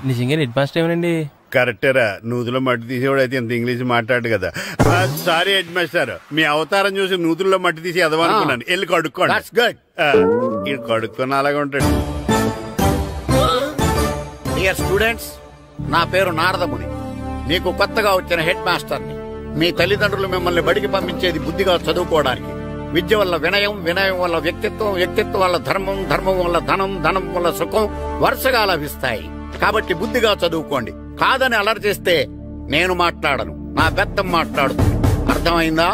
నిజంగా head master ఏమనండి? కరెక్టేరా, నూతులో మట్టి తీసేవాడు అయితే ఇంత English మాట్లాడు కదా. Sorry head master, మీ అవతారం చూసి నూతుల్లో మట్టి తీసి ఎదవనుకున్నాను. వెళ్ళి కడుక్కోండి. ఇది కడుక్కొని అలాగే ఉంటాడు. డియర్ స్టూడెంట్స్, నా పేరు నారదముని. మీకు కొత్తగా వచ్చిన హెడ్ మాస్టర్ని. మీ తల్లిదండ్రులు మిమ్మల్ని బడికి పంపించేది బుద్ధిగా చదువుకోవడానికి. విద్య వల్ల వినయం, వినయం వల్ల వ్యక్తిత్వం, వ్యక్తిత్వం వల్ల ధర్మం, ధర్మం వల్ల ధనం, ధనం వల్ల సుఖం వరుసగా లభిస్తాయి. కాబట్టి బుద్ధిగా చదువుకోండి. కాదని అలర్ చేస్తే నేను మాట్లాడను, నా బెత్తం మాట్లాడుతుంది. అర్థమైందా?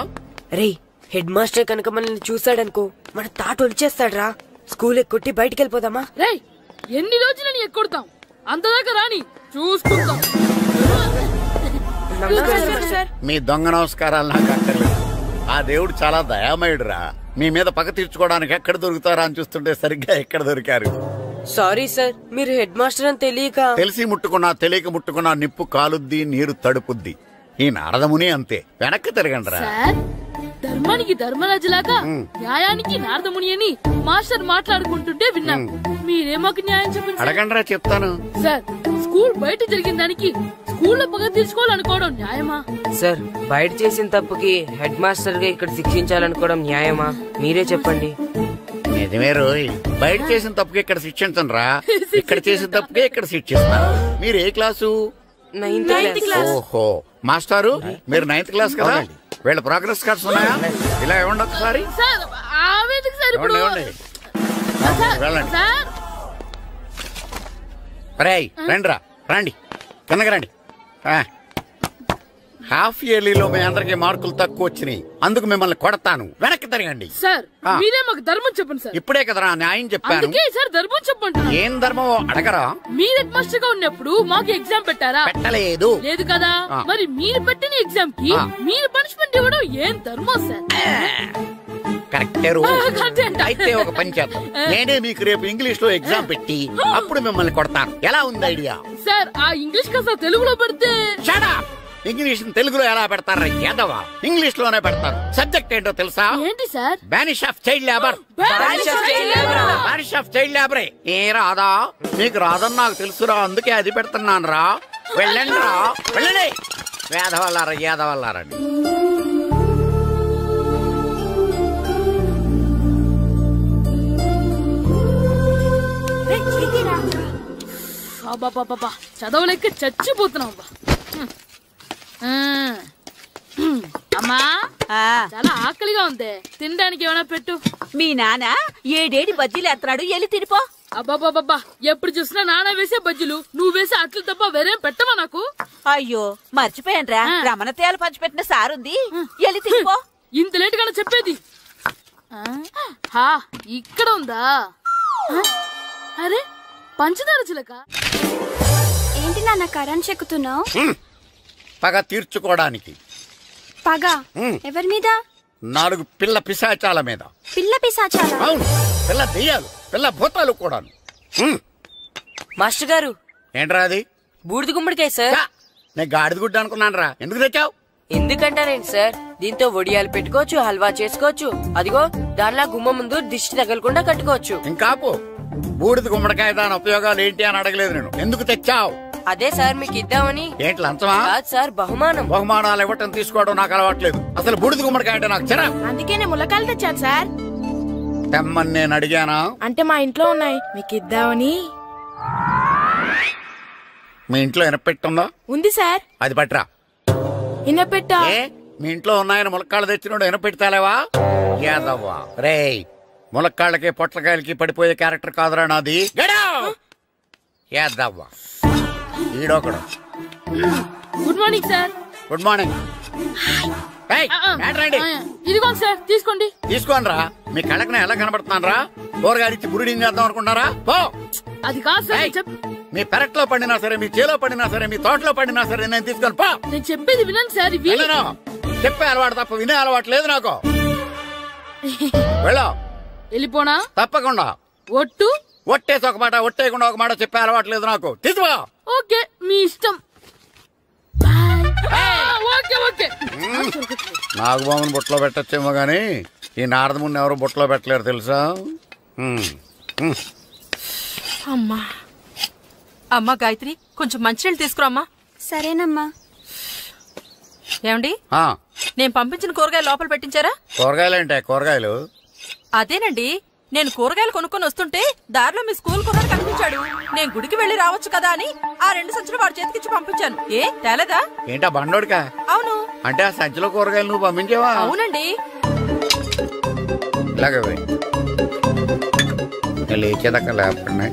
రే, హెడ్ మాస్టర్ కనుక మనల్ని చూసాడనుకో మన తాట ఒలిచేస్తాడ్రా. స్కూల్ ఎక్కొట్టి బయటికి వెళ్ళిపోదామా? రే, ఎన్ని రోజులు నీ ఎక్కొడతాం? అంతదాకా రాని చూసుకుంటాం. మీ దొంగ నమస్కారాలు నాకు అక్కర్లేదు. ఆ దేవుడు చాలా దయామయుడురా. మీ మీద పగ తీర్చుకోవడానికి ఎక్కడ దొరుకుతారా అని చూస్తుంటే సరిగ్గా ఎక్కడ దొరికారు. సారీ సార్, మీరు హెడ్ మాస్టర్ అని తెలియక. తెలిసి ముట్టుకున్నా తెలియక ముట్టుకున్నా నిప్పు కాలుద్ది, నీరు తడుపుద్ది. ఈ నారదముని అంతే. వెనక్కి తిరగండిరా. ధర్మానికి ధర్మరాజులాగా న్యాయానికి నారదముని అని మాస్టర్ మాట్లాడుకుంటుంటే విన్నాం. మీరే మాకు న్యాయం చెప్పండి. అడగండిరా, చెప్తాను. సార్, స్కూల్ బయట జరిగిన దానికి స్కూల్లో పగ తీర్చుకోవాలనుకోవడం న్యాయమా? సార్, బయట చేసిన తప్పుకి హెడ్ మాస్టర్ గా ఇక్కడ శిక్షించాలనుకోవడం న్యాయమా? మీరే చెప్పండి. నిజమే రోయ్, బయట చేసిన తప్పుకి ఇక్కడ శిక్షించను రా. ఇక్కడ చేసిన తప్పుకే ఇక్కడ శిక్షిస్తాను. మీరు ఏ క్లాసు? 9th class. ఓహో, మాస్టారు మీరు 9th క్లాస్ కదా? వీళ్ళ ప్రోగ్రెస్ కార్డ్స్ ఉన్నాయా? ఇలా ఇవ్వండి ఒకసారి. వెళ్ళండి. రండిరా, రండి, కిందకి రండి. హాఫ్ ఇయర్లీలో మీ అందరికి మార్కులు తక్కువ వచ్చినాయి, అందుకు మిమ్మల్ని కొడతాను. వెనక్కి తిరగండి. సార్, మీరే మాకు ధర్మం చెప్పండి సార్. ఇప్పుడే కదరా న్యాయం చెప్పాను. సార్, ధర్మం చెప్పండి. ఏం ధర్మం అడగరా? మీరు హెడ్ మాస్టర్ గా ఉన్నప్పుడు మాకు ఎగ్జామ్ పెట్టారా? పెట్టలేదు. లేదు కదా? మరి మీరు పెట్టిన ఎగ్జామ్ కి మీరు పనిష్మెంట్ ఇవ్వడం ఏం ధర్మం సార్? కరెక్టే. అయితే ఒక పని చేద్దాం, నేనే మీకు రేపు ఇంగ్లీష్ లో ఎగ్జామ్ పెట్టి అప్పుడు మిమ్మల్ని కొడతాను. ఎలా ఉంది ఐడియా? సార్, ఆ ఇంగ్లీష్ కాస్త తెలుగులో పెడితే. ఇంగ్లీష్ తెలుగులో ఎలా పెడతారా యాదవా? ఇంగ్లీష్ లోనే పెడతారు. సబ్జెక్ట్ ఏంటో తెలుసా? ఏంటి sir? Banish of child labour. Banish of child లేబరే. ఏ రాదా? నీకు రాదని నాకు తెలుసురా, అందుకే అది పెడుతున్నాను రా. వెళ్ళండి రా, వెళ్ళండి. వేదవల్లారా యాదవల్లారండి. చదవలేక చచ్చిపోతున్నావు. అమ్మా చాలా ఆకలిగా ఉంది, తినడానికి ఏమైనా పెట్టు. మీ నాన్న ఏడేడి బజ్జీలు ఎత్తాడు, ఎల్లి తినిపో. అబ్బాబాబా ఎప్పుడు చూసినా నాన్న వేసే బజ్జీలు, నువ్వు వేసే అట్లు తప్ప వేరేం పెట్టవా నాకు? అయ్యో మర్చిపోయానురా, రమణ తేలు పంచిపెట్టిన సారుంది, ఎల్లి తినిపో. ఇంత లేట్ గా చెప్పేది. ఇక్కడ ఉందా? అరే పంచదార చిలక. ఏంటి నాన్న కరెంట్ చెక్కుతున్నావు? పగ తీర్చుకోవడానికి. పగ ఎవరి మీద? 4 పిల్ల పిశాచాల మీద. పిల్ల పిశాచాల? అవును, పిల్ల దెయ్యాలు, పిల్ల భూతాలు కూడా. మాస్టర్ గారు ఏంట్రా అది? బూడిద గుమ్మడికాయ సార్. నేను గాడిద గుడ్డ అనుకున్నాను రా. ఎందుకు తెచ్చావు? ఎందుకంటారేంటి సార్, దీంతో వడియాలు పెట్టుకోవచ్చు, హల్వా చేసుకోవచ్చు. అదిగో దానిలా గుమ్మ ముందు దిష్టి తగలకుండా కట్టుకోవచ్చు. ఇంకాపు బూడిద గుమ్మడికాయ దాని ఉపయోగాలు ఏంటి అని అడగలేదు నేను. ఎందుకు తెచ్చావు? అదే సార్ మీకు ఇద్దామని. ఏంటి లంచమా? కాదు సార్, బహుమానం. బహుమానాలు ఇవ్వటం తీసుకోవడం నాకు అలవాట్లేదు. అసలు బూడిద గుమ్మడికాయ అంటే నాకు చెరా. అందుకే నేను ములకాయలు తెచ్చాను సార్. తెమ్మని నేను అడిగానా? అంటే మా ఇంట్లో ఉన్నాయి, మీకు ఇద్దామని. మీ ఇంట్లో ఎనపెట్టుందా? ఉంది సార్. అది పట్రా. ఇనపెట్టా? మీ ఇంట్లో ఉన్నాయని ములక్కాళ్ళు తెచ్చినోడు ఎనపెట్టాలేవా? యాదవ్వా రేయ్, ములక్కాళ్ళకి పొట్లకాయలకి పడిపోయే క్యారెక్టర్ కాదురా నాది. యాదవ్వా ఈడొకడు. Good morning sir. Good morning. ఇదిగోండి సార్, తీసుకోండి. తీసుకోండి రా. మీ కళ్ళకి నేను ఎలా కనబడుతున్నాను రా? కూరగాయలిచ్చి బురిడి చేద్దాం అనుకుంటారా? పో. అది కాదు సార్. మీ పెరట్లో పండినా సరే, మీ చేలో పండినా సరే, మీ తోటలో పండినా సరే నేను తీసుకొని పో. నేను చెప్పేది వినండి సార్. చెప్పే అలవాటు తప్ప వినే అలవాటు లేదు నాకు. వెళ్ళో. వెళ్ళిపోనా? తప్పకుండా. ఒట్టు? ఒట్టేసి ఒక మాట, ఒట్టేయకుండా ఒక మాట చెప్పే అలవాటు లేదు నాకు. తీసుకో. ఓకే, మీ ఇష్టం. నాగబాబుని బుట్టలో పెట్టచ్చేమో గాని ఈ నారదముని ఎవరు బుట్టలో పెట్టలేరు తెలుసా? అమ్మా అమ్మా గాయత్రి, కొంచెం మంచినీళ్ళు తీసుకురామ్మా. సరేనమ్మా. ఏమండి, నేను పంపించిన కూరగాయలు లోపల పెట్టించారా? కూరగాయలేంటే? కూరగాయలు అదేనండి, నేను కూరగాయలు కొనుక్కొని వస్తుంటే దారిలో మీ స్కూల్ కుర్రాడు కనిపించాడు. నేను గుడికి వెళ్లి రావచ్చు కదా అని ఆ 2 సంచులు వాడి చేతికిచ్చి పంపించాను. ఏ తేలేదా? ఏంటా బండోడికా? అవును. అంటే ఆ సంచిలో కూరగాయలు నువ్వు పంపించావా? అవునండి. ఇలాగే లేచేదాకా లేపండి.